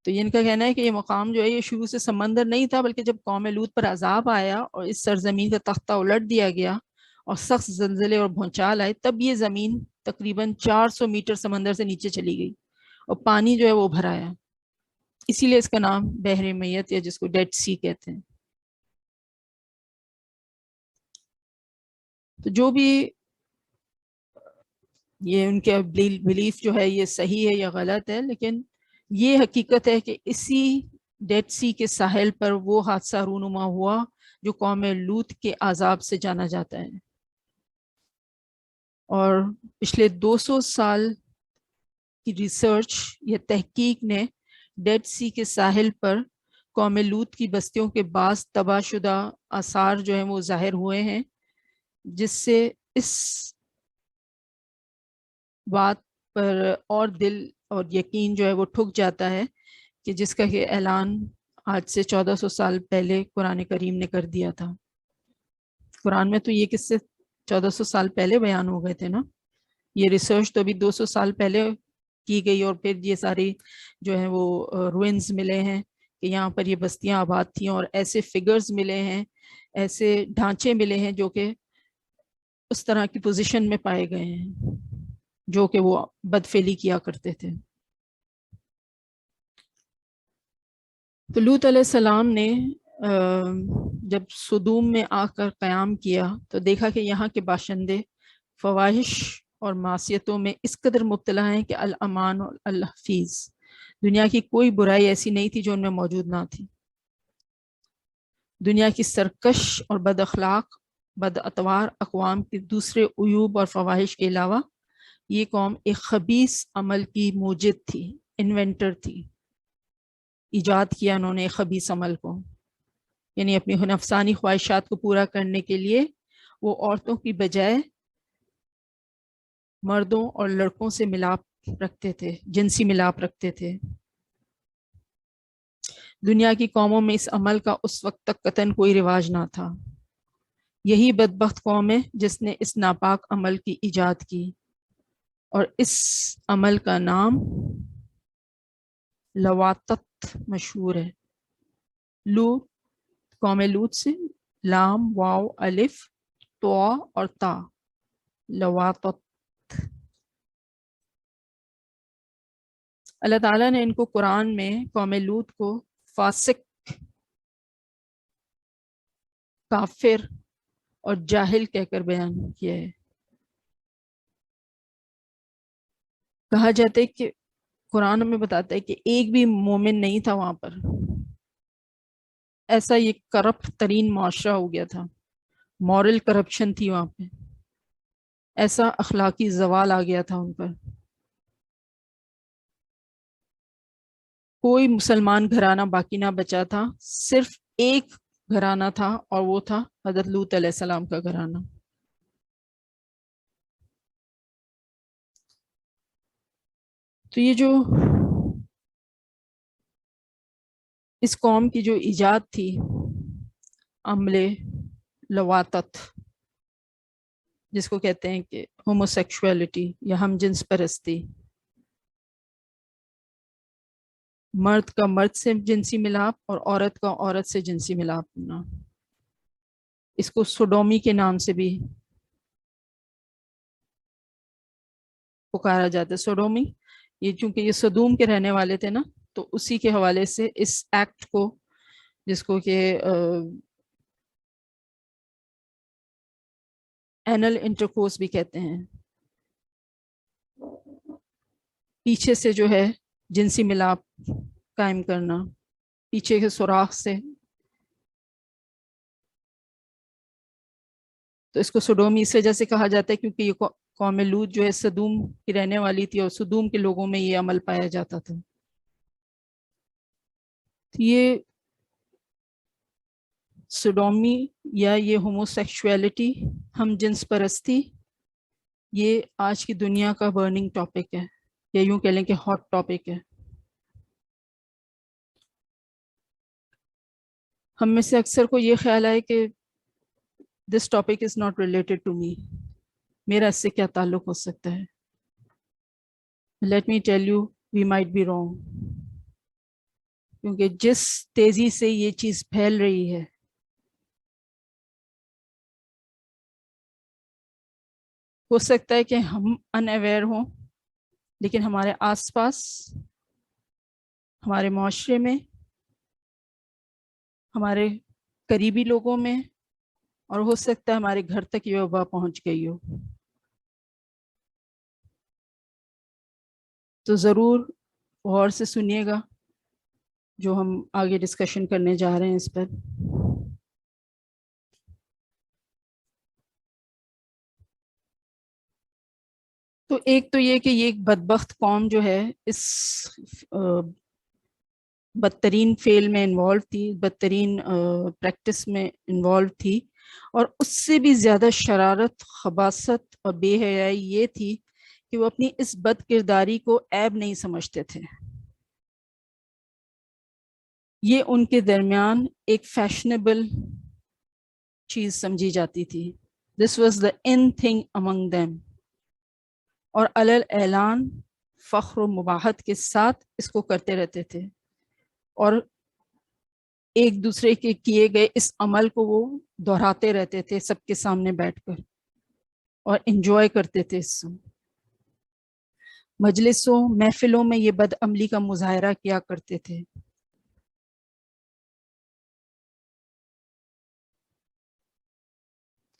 Speaker 1: تو یہ ان کا کہنا ہے کہ یہ مقام جو ہے یہ شروع سے سمندر نہیں تھا، بلکہ جب قوم لوط پر عذاب آیا اور اس سرزمین کا تختہ الٹ دیا گیا اور سخت زلزلے اور بھونچال آئے، تب یہ زمین تقریباً 400 میٹر سمندر سے نیچے چلی گئی اور پانی جو ہے وہ بھر آیا. اسی لیے اس کا نام بحر میت یا جس کو ڈیڈ سی کہتے ہیں. تو جو بھی یہ ان کے بلیف جو ہے یہ صحیح ہے یا غلط ہے، لیکن یہ حقیقت ہے کہ اسی ڈیڈ سی کے ساحل پر وہ حادثہ رونما ہوا جو قوم لوط کے عذاب سے جانا جاتا ہے. اور پچھلے 200 سال کی ریسرچ یا تحقیق نے ڈیڈ سی کے ساحل پر قوم لوط کی بستیوں کے بعض تباہ شدہ آثار جو ہیں وہ ظاہر ہوئے ہیں، جس سے اس بات پر اور دل اور یقین جو ہے وہ ٹھک جاتا ہے کہ جس کا کہ اعلان آج سے 1400 سال پہلے قرآن کریم نے کر دیا تھا. قرآن میں تو یہ قصے 1400 سال پہلے بیان ہو گئے تھے نا. یہ ریسرچ تو ابھی 200 سال پہلے کی گئی اور پھر یہ ساری جو ہیں وہ روئنز ملے ہیں کہ یہاں پر یہ بستیاں آباد تھیں، اور ایسے فگرز ملے ہیں، ایسے ڈھانچے ملے ہیں جو کہ اس طرح کی پوزیشن میں پائے گئے ہیں جو کہ وہ بدفعلی کیا کرتے تھے. تو لوط علیہ السلام نے جب صدوم میں آ کر قیام کیا تو دیکھا کہ یہاں کے باشندے فواہش اور معصیتوں میں اس قدر مبتلا ہیں کہ الامان اور الحفیظ، دنیا کی کوئی برائی ایسی نہیں تھی جو ان میں موجود نہ تھی۔ دنیا کی سرکش اور بد اخلاق بد اتوار اقوام کے دوسرے عیوب اور فواہش کے علاوہ یہ قوم ایک خبیث عمل کی موجد تھی، انوینٹر تھی۔ ایجاد کیا انہوں نے ایک خبیث عمل کو، یعنی اپنی نفسانی خواہشات کو پورا کرنے کے لیے وہ عورتوں کی بجائے مردوں اور لڑکوں سے ملاپ رکھتے تھے، جنسی ملاپ رکھتے تھے۔ دنیا کی قوموں میں اس عمل کا اس وقت تک قطعاً کوئی رواج نہ تھا۔ یہی بدبخت قوم ہے جس نے اس ناپاک عمل کی ایجاد کی، اور اس عمل کا نام لواطت مشہور ہے۔ لوط، قوم لوط سے لام واو الف تو اور تا، لواطت۔ اللہ تعالیٰ نے ان کو قرآن میں قوم لوط کو فاسق، کافر اور جاہل کہہ کر بیان کیا ہے۔ کہا جاتا ہے کہ قرآن ہمیں بتاتا ہے کہ ایک بھی مومن نہیں تھا وہاں پر، ایسا یہ کرپٹ ترین معاشرہ ہو گیا تھا، مورل کرپشن تھی وہاں پہ، ایسا اخلاقی زوال آ گیا تھا ان پر۔ کوئی مسلمان گھرانہ باقی نہ بچا تھا، صرف ایک گھرانہ تھا اور وہ تھا حضرت لوط علیہ السلام کا گھرانہ۔ تو یہ جو اس قوم کی جو ایجاد تھی، عمل لواطت جس کو کہتے ہیں کہ ہوموسیکشولیٹی یا ہم جنس پرستی، مرد کا مرد سے جنسی ملاپ اور عورت کا عورت سے جنسی ملاپ ہونا، اس کو سوڈومی کے نام سے بھی پکارا جاتا ہے۔ سوڈومی، یہ چونکہ یہ صدوم کے رہنے والے تھے نا، تو اسی کے حوالے سے اس ایکٹ کو، جس کو کہ اینل انٹرکورس بھی کہتے ہیں، پیچھے سے جو ہے جنسی ملاپ قائم کرنا، پیچھے کے سوراخ سے، تو اس کو سوڈومی اس وجہ سے کہا جاتا ہے کیونکہ یہ قوم لوط جو ہے صدوم کی رہنے والی تھی، اور صدوم کے لوگوں میں یہ عمل پایا جاتا تھا۔ یہ سوڈومی یا یہ ہوموسیکشولیٹی، ہم جنس پرستی، یہ آج کی دنیا کا برننگ ٹاپک ہے، یا یوں کہہ لیں کہ ہاٹ ٹاپک ہے۔ ہم میں سے اکثر کو یہ خیال ہے کہ this topic is not related to me, میرا اس سے کیا تعلق ہو سکتا ہے۔ Let me tell you we might be wrong, کیونکہ جس تیزی سے یہ چیز پھیل رہی ہے، ہو سکتا ہے کہ ہم ان اویئر ہوں، لیکن ہمارے آس پاس، ہمارے معاشرے میں، ہمارے قریبی لوگوں میں، اور ہو سکتا ہے ہمارے گھر تک یہ وبا پہنچ گئی ہو۔ تو ضرور غور سے سنیے گا جو ہم آگے ڈسکشن کرنے جا رہے ہیں اس پر۔ تو ایک تو یہ کہ یہ ایک بدبخت قوم جو ہے اس بدترین فیل میں انوالو تھی، بدترین پریکٹس میں انوالو تھی، اور اس سے بھی زیادہ شرارت، خباثت اور بے حیائی یہ تھی کہ وہ اپنی اس بد کرداری کو عیب نہیں سمجھتے تھے۔ یہ ان کے درمیان ایک فیشنیبل چیز سمجھی جاتی تھی۔ This was the in thing among them, اور علل اعلان فخر و مباحت کے ساتھ اس کو کرتے رہتے تھے، اور ایک دوسرے کے کیے گئے اس عمل کو وہ دہراتے رہتے تھے سب کے سامنے بیٹھ کر، اور انجوائے کرتے تھے اس سے۔ مجلسوں محفلوں میں یہ بد عملی کا مظاہرہ کیا کرتے تھے۔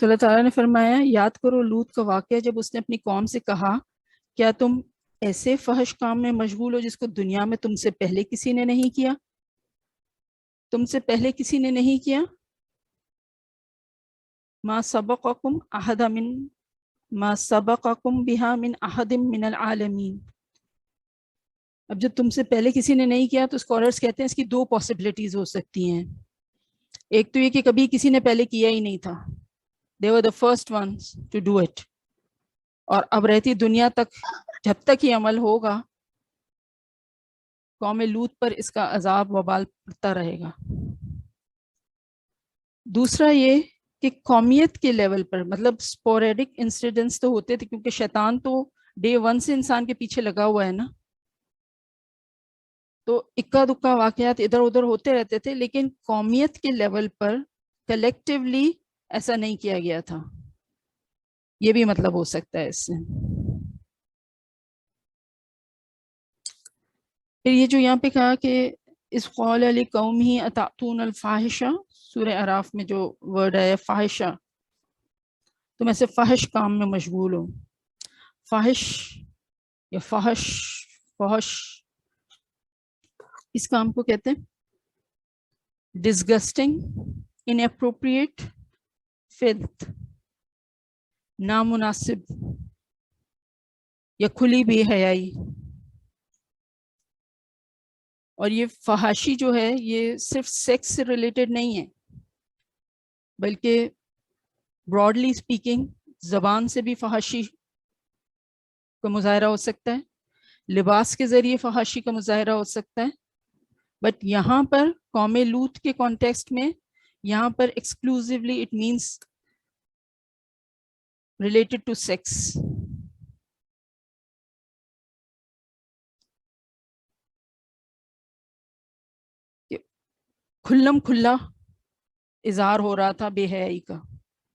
Speaker 1: تو اللہ تعالیٰ نے فرمایا یاد کرو لوط کا واقعہ جب اس نے اپنی قوم سے کہا کیا تم ایسے فحش کام میں مشغول ہو جس کو دنیا میں تم سے پہلے کسی نے نہیں کیا، تم سے پہلے کسی نے نہیں کیا. ما سبقکم احد من ما سبقکم بها من احد من العالمین. اب جب تم سے پہلے کسی نے نہیں کیا تو اسکالرس کہتے ہیں اس کی دو پاسبلٹیز ہو سکتی ہیں. ایک تو یہ کہ کبھی کسی نے پہلے کیا ہی نہیں تھا، they were the first ones to do it، اور اب رہتی دنیا تک جب تک یہ عمل ہوگا قوم لوط پر اس کا عذاب وبال پڑتا رہے گا. دوسرا یہ کہ قومیت کے لیول پر مطلب سپوریڈک انسیڈنٹس تو ہوتے تھے کیونکہ شیطان تو ڈے ون سے انسان کے پیچھے لگا ہوا ہے نا، تو اکا دکا واقعات ادھر ادھر ہوتے رہتے تھے، لیکن قومیت کے لیول پر کلیکٹیولی ایسا نہیں کیا گیا تھا. یہ بھی مطلب ہو سکتا ہے اس سے. پھر یہ جو یہاں پہ کہا کہ اس قول علی قوم ہی اتاتون الفاحشہ، سورہ اعراف میں جو ورڈ ہے فاحشہ، تم ایسے فحش کام میں مشغول ہو. فاحش یا فحش، فحش اس کام کو کہتے ہیں ڈسگسٹنگ، اناپروپریٹ، فلتھ، نامناسب یا کھلی بے حیائی. اور یہ فحاشی جو ہے یہ صرف سیکس سے ریلیٹڈ نہیں ہے، بلکہ براڈلی اسپیکنگ زبان سے بھی فحاشی کا مظاہرہ ہو سکتا ہے، لباس کے ذریعے فحاشی کا مظاہرہ ہو سکتا ہے. بٹ یہاں پر قوم لوط کے کانٹیکسٹ میں یہاں پر exclusively it means related to sex. کھلم کھلا اظہار ہو رہا تھا بے حیائی کا،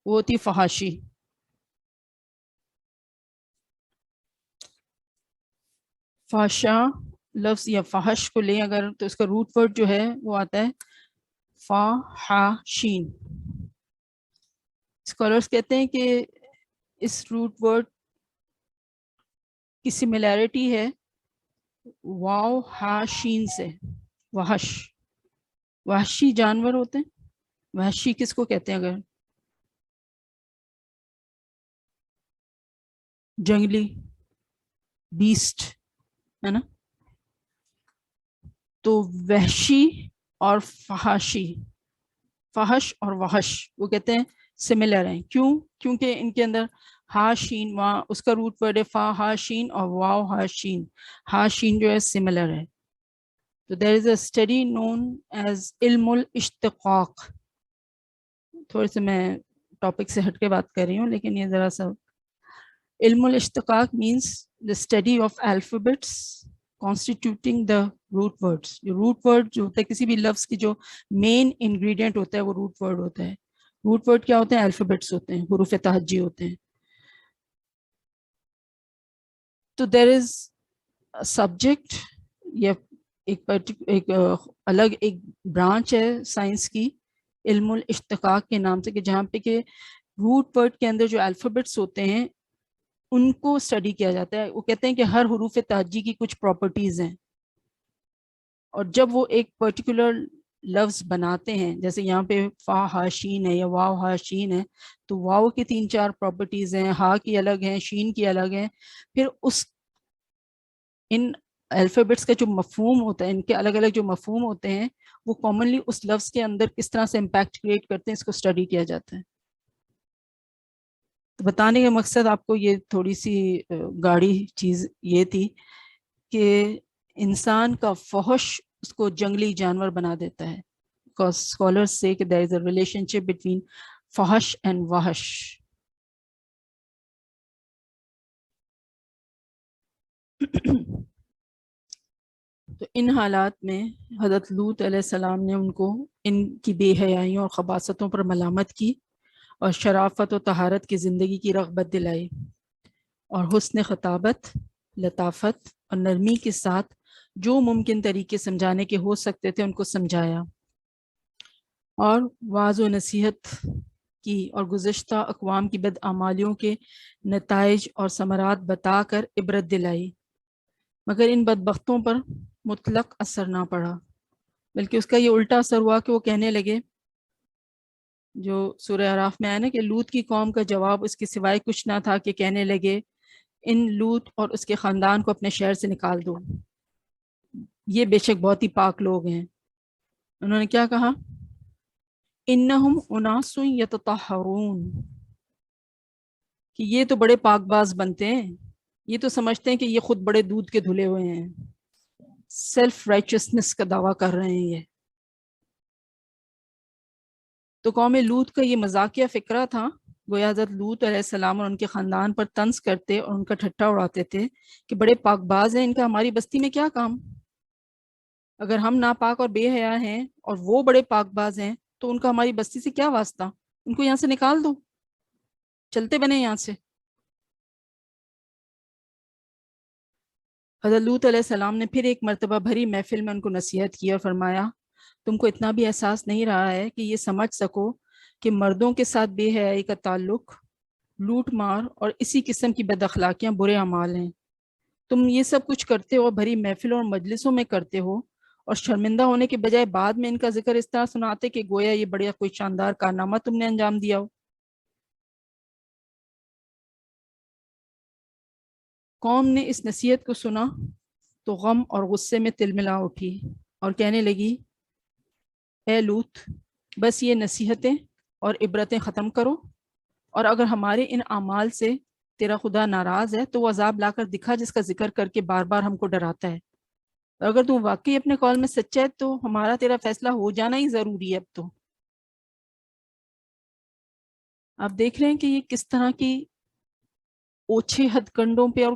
Speaker 1: وہ تھی فحاشی. فحشا لفظ یا فحش کو لیں اگر تو اس کا روٹ ورڈ جو ہے وہ آتا ہے فاحشین. اسکالرس کہتے ہیں کہ اس روٹ ورڈ کی سملیرٹی ہے واو ہا شین سے. وحش، وحشی جانور ہوتے ہیں. وحشی کس کو کہتے ہیں؟ اگر جنگلی بیسٹ ہے نا، تو وحشی اور فحاشی، فحش اور وحش وہ کہتے ہیں سملر ہیں. کیوں؟ کیونکہ ان کے اندر ہا شین، وہاں اس کا روٹ ورڈ ہے فا ہا شین اور واو ہا شین. ہا شین جو ہے سملر ہے. تو دیر از اے اسٹڈی نون ایز علم الاشتقاق. تھوڑے سے میں ٹاپک سے ہٹ کے بات کر رہی ہوں لیکن یہ ذرا سا علم الاشتقاق means the study of alphabets constituting the root words. جو روٹ ورڈ جو ہوتا ہے کسی بھی لفظ کی جو مین انگریڈینٹ ہوتا ہے وہ روٹ ورڈ ہوتا ہے. روٹ ورڈ کیا ہوتے ہیں؟ الفابیٹس ہوتے ہیں، حروف تہجی ہوتے ہیں. تو دیر از سبجیکٹ یا ایک الگ ایک برانچ ہے سائنس کی علم الاشتقاق کے نام سے، کہ جہاں پہ کہ روٹ ورڈ کے اندر جو الفابیٹس ہوتے ہیں ان کو اسٹڈی کیا جاتا ہے. وہ کہتے ہیں کہ ہر حروف تہجی کی کچھ پراپرٹیز ہیں، اور جب وہ ایک پرٹیکولر لفظ بناتے ہیں، جیسے یہاں پہ فا ہا شین ہے یا واو ہا شین ہے، تو واو کی 3-4 پراپرٹیز ہیں، ہا کی الگ ہیں، شین کی الگ ہیں. پھر ان الفابیٹس کا جو مفہوم ہوتا ہے، ان کے الگ الگ جو مفہوم ہوتے ہیں وہ کامنلی اس لفظ کے اندر کس طرح سے امپیکٹ کریٹ کرتے ہیں، اس کو اسٹڈی کیا جاتا ہے. تو بتانے کا مقصد آپ کو یہ تھوڑی سی گاڑی چیز یہ تھی کہ انسان کا فحش اس کو جنگلی جانور بنا دیتا ہے. because scholars say that there is a relationship between فحش and وحش. تو ان حالات میں حضرت لوط علیہ السلام نے ان کو ان کی بے حیائیوں اور خباثتوں پر ملامت کی اور شرافت و طہارت کی زندگی کی رغبت دلائی، اور حسن خطابت، لطافت اور نرمی کے ساتھ جو ممکن طریقے سمجھانے کے ہو سکتے تھے ان کو سمجھایا، اور واعظ و نصیحت کی اور گزشتہ اقوام کی بدعمالیوں کے نتائج اور ثمرات بتا کر عبرت دلائی، مگر ان بدبختوں پر مطلق اثر نہ پڑا، بلکہ اس کا یہ الٹا اثر ہوا کہ وہ کہنے لگے، جو سورہ اعراف میں آیا نا کہ لوط کی قوم کا جواب اس کے سوائے کچھ نہ تھا کہ کہنے لگے ان لوط اور اس کے خاندان کو اپنے شہر سے نکال دو، یہ بے شک بہت ہی پاک لوگ ہیں۔ انہوں نے کیا کہا؟ انہم اناس یتطہرون، کہ یہ تو بڑے پاک باز بنتے ہیں، یہ تو سمجھتے ہیں کہ یہ خود بڑے دودھ کے دھلے ہوئے ہیں، سیلف رائچسنس کا دعویٰ کر رہے ہیں یہ۔ تو قوم لوط کا یہ مذاقیہ فکرہ تھا، گویا حضرت لوط علیہ السلام اور ان کے خاندان پر طنز کرتے اور ان کا ٹھٹا اڑاتے تھے کہ بڑے پاک باز ہیں، ان کا ہماری بستی میں کیا کام؟ اگر ہم ناپاک اور بے حیا ہیں اور وہ بڑے پاک باز ہیں تو ان کا ہماری بستی سے کیا واسطہ؟ ان کو یہاں سے نکال دو، چلتے بنے یہاں سے۔ حضرت لوط علیہ السلام نے پھر ایک مرتبہ بھری محفل میں ان کو نصیحت کی اور فرمایا، تم کو اتنا بھی احساس نہیں رہا ہے کہ یہ سمجھ سکو کہ مردوں کے ساتھ بے حیائی کا تعلق، لوٹ مار اور اسی قسم کی بد اخلاقیاں برے اعمال ہیں؟ تم یہ سب کچھ کرتے ہو، بھری محفلوں اور مجلسوں میں کرتے ہو، اور شرمندہ ہونے کے بجائے بعد میں ان کا ذکر اس طرح سناتے کہ گویا یہ بڑا کوئی شاندار کارنامہ تم نے انجام دیا ہو۔ قوم نے اس نصیحت کو سنا تو غم اور غصے میں تلملا اٹھی اور کہنے لگی، اے لوط، بس یہ نصیحتیں اور عبرتیں ختم کرو، اور اگر ہمارے ان اعمال سے تیرا خدا ناراض ہے تو وہ عذاب لا کر دکھا جس کا ذکر کر کے بار بار ہم کو ڈراتا ہے، اور اگر تم واقعی اپنے قول میں سچا ہے تو ہمارا تیرا فیصلہ ہو جانا ہی ضروری ہے۔ اب تو آپ دیکھ رہے ہیں کہ یہ کس طرح کی اوچھے ہتھ کنڈوں پہ اور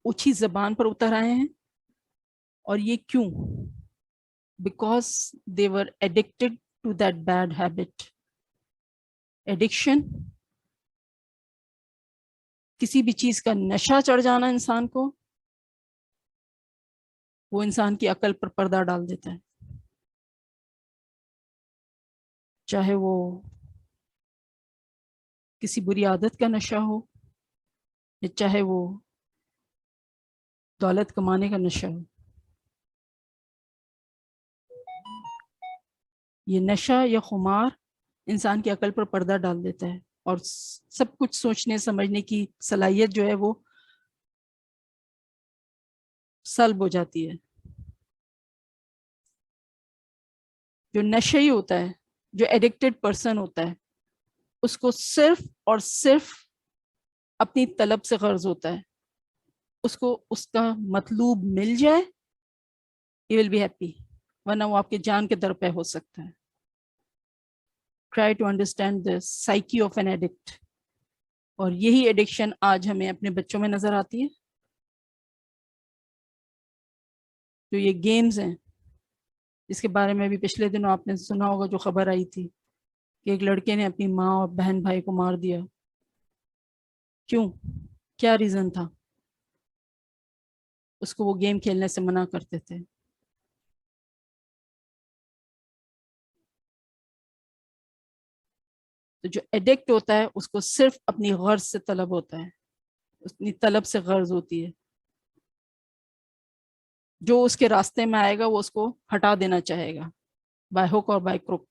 Speaker 1: اوچھی زبان پر اتر آئے ہیں، اور یہ کیوں؟ Because they were addicted to that bad habit. Addiction, کسی بھی چیز کا نشہ چڑھ جانا انسان کو، وہ انسان کی عقل پر پردہ ڈال دیتا ہے، چاہے وہ کسی بری عادت کا نشہ ہو یا چاہے وہ دولت کمانے کا نشہ ہو۔ یہ نشہ یا خمار انسان کی عقل پر پردہ ڈال دیتا ہے اور سب کچھ سوچنے سمجھنے کی صلاحیت جو ہے وہ سلب ہو جاتی ہے۔ جو نشئی ہوتا ہے، جو ایڈکٹڈ پرسن ہوتا ہے، اس کو صرف اور صرف اپنی طلب سے غرض ہوتا ہے، اس کو اس کا مطلوب مل جائے he will be happy، ورنہ وہ آپ کے جان کے در پہ ہو سکتا ہے۔ Try to understand the psyche of an addict، اور یہی ایڈکشن آج ہمیں اپنے بچوں میں نظر آتی ہے۔ جو یہ گیمز ہیں، جس کے بارے میں بھی پچھلے دنوں آپ نے سنا ہوگا، جو خبر آئی تھی کہ ایک لڑکے نے اپنی ماں اور بہن بھائی کو مار دیا۔ کیوں؟ کیا ریزن تھا؟ اس کو وہ گیم کھیلنے سے منع کرتے تھے۔ تو جو ایڈکٹ ہوتا ہے اس کو صرف اپنی غرض سے طلب ہوتا ہے، اپنی طلب سے غرض ہوتی ہے، جو اس کے راستے میں آئے گا وہ اس کو ہٹا دینا چاہے گا، بائی ہوک اور بائی کروک۔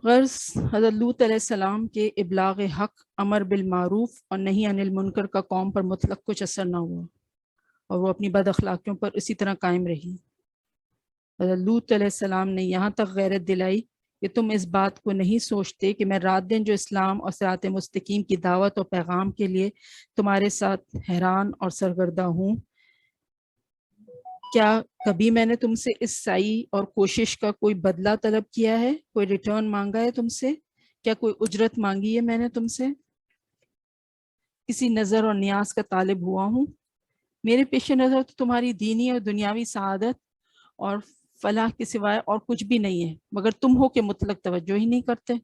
Speaker 1: غرض حضرت لوط علیہ السلام کے ابلاغ حق، امر بالمعروف اور نہی عن المنکر کا قوم پر مطلق کچھ اثر نہ ہوا، اور وہ اپنی بد اخلاقیوں پر اسی طرح قائم رہی۔ حضرت لوط علیہ السلام نے یہاں تک غیرت دلائی کہ تم اس بات کو نہیں سوچتے کہ میں رات دن جو اسلام اور صراط مستقیم کی دعوت اور پیغام کے لیے تمہارے ساتھ حیران اور سرگردہ ہوں، کیا کبھی میں نے تم سے اس سعی اور کوشش کا کوئی بدلہ طلب کیا ہے؟ کوئی ریٹرن مانگا ہے تم سے؟ کیا کوئی اجرت مانگی ہے میں نے تم سے؟ کسی نظر اور نیاز کا طالب ہوا ہوں؟ میرے پیش نظر تو تمہاری دینی اور دنیاوی سعادت اور فلاح کے سوائے اور کچھ بھی نہیں ہے، مگر تم ہو کہ مطلق توجہ ہی نہیں کرتے۔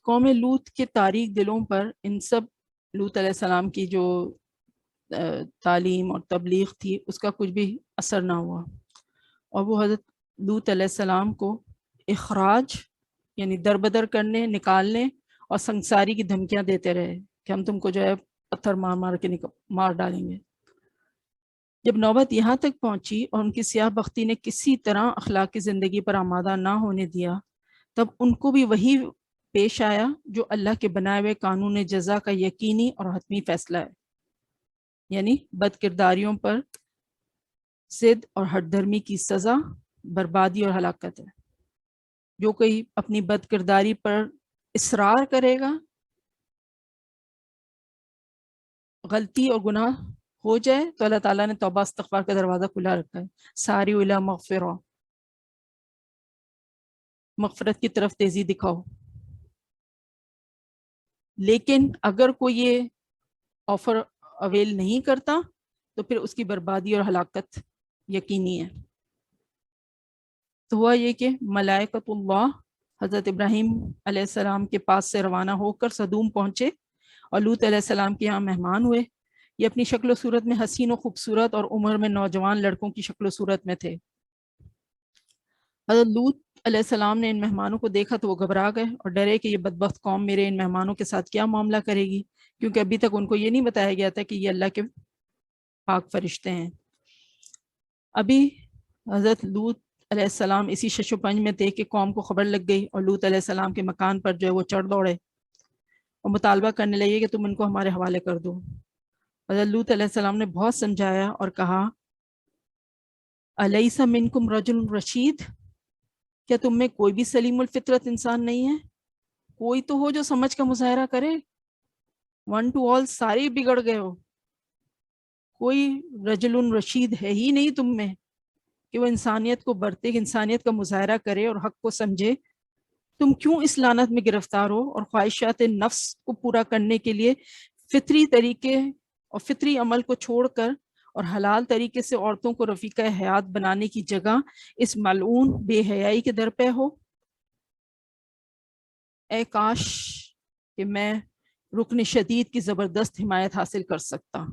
Speaker 1: قوم لوط کے تاریک دلوں پر ان سب لوط علیہ السلام کی جو تعلیم اور تبلیغ تھی اس کا کچھ بھی اثر نہ ہوا، اور وہ حضرت لوط علیہ السلام کو اخراج یعنی دربدر کرنے، نکالنے اور سنساری کی دھمکیاں دیتے رہے کہ ہم تم کو جو ہے پتھر مار مار کے مار ڈالیں گے۔ جب نوبت یہاں تک پہنچی اور ان کی سیاہ بختی نے کسی طرح اخلاقی زندگی پر آمادہ نہ ہونے دیا، تب ان کو بھی وہی پیش آیا جو اللہ کے بنائے ہوئے قانون جزا کا یقینی اور حتمی فیصلہ ہے، یعنی بد کرداریوں پر ضد اور ہٹ دھرمی کی سزا بربادی اور ہلاکت ہے۔ جو کوئی اپنی بد کرداری پر اصرار کرے گا، غلطی اور گناہ ہو جائے تو اللہ تعالیٰ نے توبہ استغفار کا دروازہ کھلا رکھا ہے، ساری الی مغفرہ، مغفرت کی طرف تیزی دکھاؤ۔ لیکن اگر کوئی یہ آفر اویل نہیں کرتا تو پھر اس کی بربادی اور ہلاکت یقینی ہے۔ تو ہوا یہ کہ ملائکۃ اللہ حضرت ابراہیم علیہ السلام کے پاس سے روانہ ہو کر سدوم پہنچے اور لوط علیہ السلام کے یہاں مہمان ہوئے۔ یہ اپنی شکل و صورت میں حسین و خوبصورت اور عمر میں نوجوان لڑکوں کی شکل و صورت میں تھے۔ حضرت لوط علیہ السلام نے ان مہمانوں کو دیکھا تو وہ گھبرا گئے اور ڈرے کہ یہ بدبخت قوم میرے ان مہمانوں کے ساتھ کیا معاملہ کرے گی، کیونکہ ابھی تک ان کو یہ نہیں بتایا گیا تھا کہ یہ اللہ کے پاک فرشتے ہیں۔ ابھی حضرت لوط علیہ السلام اسی شش و پنج میں تھے کہ قوم کو خبر لگ گئی اور لوط علیہ السلام کے مکان پر جو ہے وہ چڑھ دوڑے اور مطالبہ کرنے لگے کہ تم ان کو ہمارے حوالے کر دو۔ حضرت لوط علیہ السلام نے بہت سمجھایا اور کہا الیس منکم رجل رشید، کیا تم میں کوئی بھی سلیم الفطرت انسان نہیں ہے؟ کوئی تو ہو جو سمجھ کا مظاہرہ کرے۔ ون ٹو آل سارے بگڑ گئے ہو، کوئی رجل رشید ہے ہی نہیں تم میں کہ وہ انسانیت کو برتے، انسانیت کا مظاہرہ کرے اور حق کو سمجھے۔ تم کیوں اس لعنت میں گرفتار ہو اور خواہشات نفس کو پورا کرنے کے لیے فطری طریقے اور فطری عمل کو چھوڑ کر اور حلال طریقے سے عورتوں کو رفیقہ حیات بنانے کی جگہ اس ملعون بے حیائی کے در پہ ہو؟ اے کاش کہ میں رکن شدید کی زبردست حمایت حاصل کر سکتا۔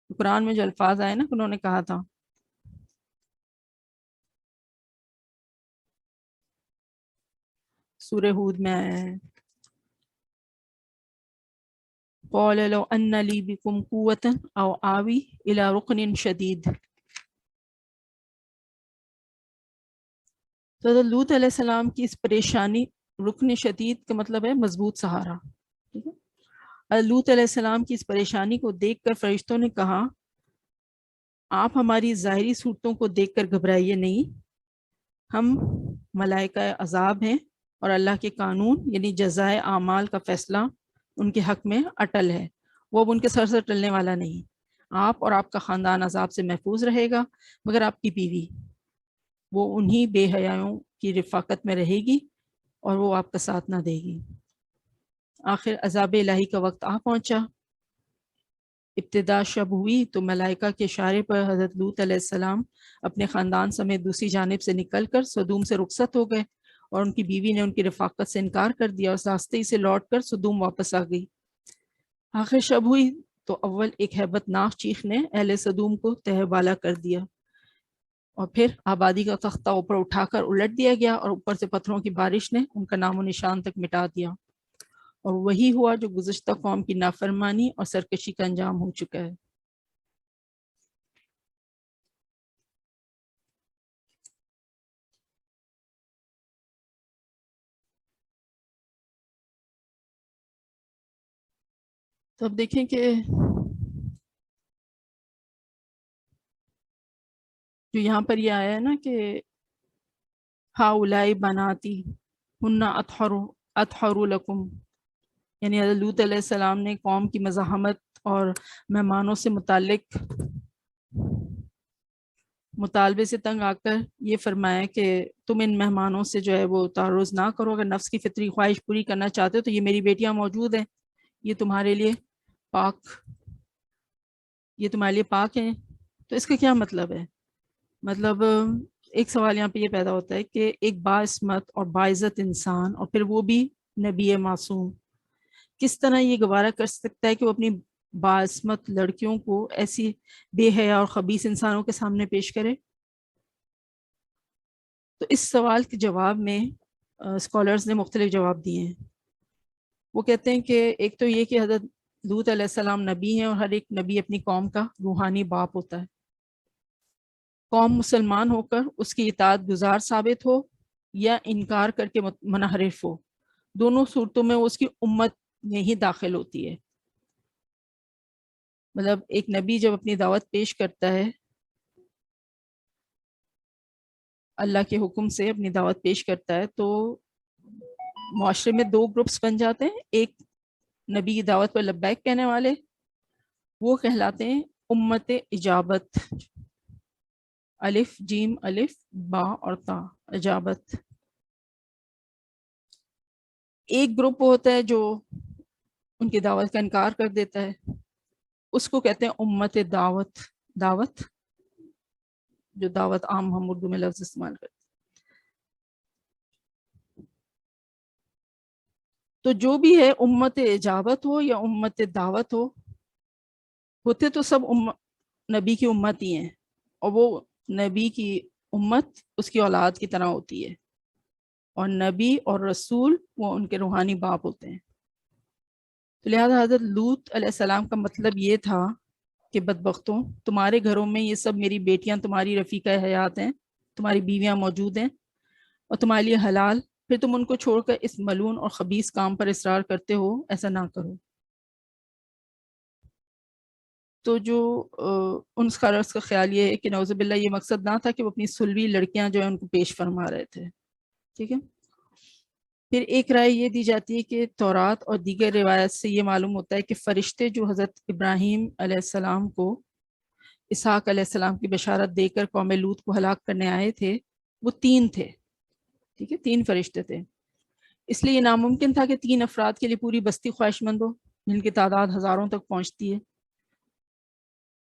Speaker 1: قرآن میں جو الفاظ آئے نا کہ انہوں نے کہا تھا سورہ ہود میں آیا ہے قَالَ لَوْ أَنَّ لِي بِكُمْ قُوَّةً أَوْ آوِي إِلَىٰ رُكْنٍ شَدِيدٍ۔ تو حضرت لوط علیہ السلام کی اس پریشانی، رکن شدید کا مطلب ہے مضبوط سہارا، ٹھیک ہے؟ حضرت لوط علیہ السلام کی اس پریشانی کو دیکھ کر فرشتوں نے کہا آپ ہماری ظاہری صورتوں کو دیکھ کر گھبرائیے نہیں، ہم ملائکہ عذاب ہیں اور اللہ کے قانون یعنی جزائے اعمال کا فیصلہ ان کے حق میں اٹل ہے، وہ اب ان کے سر سے ٹلنے والا نہیں۔ آپ اور آپ کا خاندان عذاب سے محفوظ رہے گا، مگر آپ کی بیوی وہ انہی بے حیاؤں کی رفاقت میں رہے گی اور وہ آپ کا ساتھ نہ دے گی۔ آخر عذاب الہی کا وقت آ پہنچا۔ ابتدا شب ہوئی تو ملائکہ کے اشارے پر حضرت لوط علیہ السلام اپنے خاندان سمیت دوسری جانب سے نکل کر سدوم سے رخصت ہو گئے اور ان کی بیوی نے ان کی رفاقت سے انکار کر دیا اور راستے ہی سے لوٹ کر سدوم واپس آ گئی۔ آخر شب ہوئی تو اول ایک ہیبت ناک چیخ نے اہل سدوم کو تہہ بالا کر دیا اور پھر آبادی کا تختہ اوپر اٹھا کر الٹ دیا گیا اور اوپر سے پتھروں کی بارش نے ان کا نام و نشان تک مٹا دیا، اور وہی ہوا جو گزشتہ قوم کی نافرمانی اور سرکشی کا انجام ہو چکا ہے۔ تو اب دیکھیں کہ جو یہاں پر یہ آیا ہے نا کہ ہاؤلائی بناتی ہن اطہر لکم، یعنی حضرت لوط علیہ السلام نے قوم کی مزاحمت اور مہمانوں سے متعلق مطالبے سے تنگ آ کر یہ فرمایا کہ تم ان مہمانوں سے جو ہے وہ تعرض نہ کرو، اگر نفس کی فطری خواہش پوری کرنا چاہتے ہو تو یہ میری بیٹیاں موجود ہیں، یہ تمہارے لیے پاک، یہ تمہارے لیے پاک ہیں۔ تو اس کا کیا مطلب ہے؟ مطلب ایک سوال یہاں پہ یہ پیدا ہوتا ہے کہ ایک باعصمت اور باعزت انسان اور پھر وہ بھی نبی معصوم، کس طرح یہ گوارا کر سکتا ہے کہ وہ اپنی باعصمت لڑکیوں کو ایسی بے حیا اور خبیث انسانوں کے سامنے پیش کرے؟ تو اس سوال کے جواب میں اسکالرز نے مختلف جواب دیے ہیں. وہ کہتے ہیں کہ ایک تو یہ کہ حضرت لوط علیہ السلام نبی ہیں اور ہر ایک نبی اپنی قوم کا روحانی باپ ہوتا ہے. قوم مسلمان ہو کر اس کی اطاعت گزار ثابت ہو یا انکار کر کے منحرف ہو، دونوں صورتوں میں وہ اس کی امت میں ہی داخل ہوتی ہے. مطلب ایک نبی جب اپنی دعوت پیش کرتا ہے، اللہ کے حکم سے اپنی دعوت پیش کرتا ہے، تو معاشرے میں دو گروپس بن جاتے ہیں. ایک نبی کی دعوت پر لبیک کہنے والے، وہ کہلاتے ہیں امت اجابت، الف جیم الف با اور تا، اجابت. ایک گروپ ہوتا ہے جو ان کی دعوت کا انکار کر دیتا ہے، اس کو کہتے ہیں امت دعوت. دعوت جو دعوت عام ہم اردو میں لفظ استعمال کرتے ہیں. تو جو بھی ہے امت اجابت ہو یا امت دعوت ہو، ہوتے تو سب نبی کی امت ہی ہیں، اور وہ نبی کی امت اس کی اولاد کی طرح ہوتی ہے، اور نبی اور رسول وہ ان کے روحانی باپ ہوتے ہیں. تو لہذا حضرت لوط علیہ السلام کا مطلب یہ تھا کہ بدبختوں، تمہارے گھروں میں یہ سب میری بیٹیاں تمہاری رفیقہ حیات ہیں، تمہاری بیویاں موجود ہیں اور تمہارے لیے حلال، پھر تم ان کو چھوڑ کر اس ملعون اور خبیث کام پر اصرار کرتے ہو، ایسا نہ کرو. تو جو ان اسکالرس کا خیال یہ ہے کہ نعوذ باللہ یہ مقصد نہ تھا کہ وہ اپنی سلوی لڑکیاں جو ہیں ان کو پیش فرما رہے تھے. ٹھیک ہے. پھر ایک رائے یہ دی جاتی ہے کہ تورات اور دیگر روایت سے یہ معلوم ہوتا ہے کہ فرشتے جو حضرت ابراہیم علیہ السلام کو اسحاق علیہ السلام کی بشارت دے کر قوم لوط کو ہلاک کرنے آئے تھے، وہ 3 تھے. ٹھیک ہے، 3 فرشتے تھے. اس لیے یہ ناممکن تھا کہ 3 افراد کے لیے پوری بستی خواہش مند ہو جن کی تعداد ہزاروں تک پہنچتی ہے،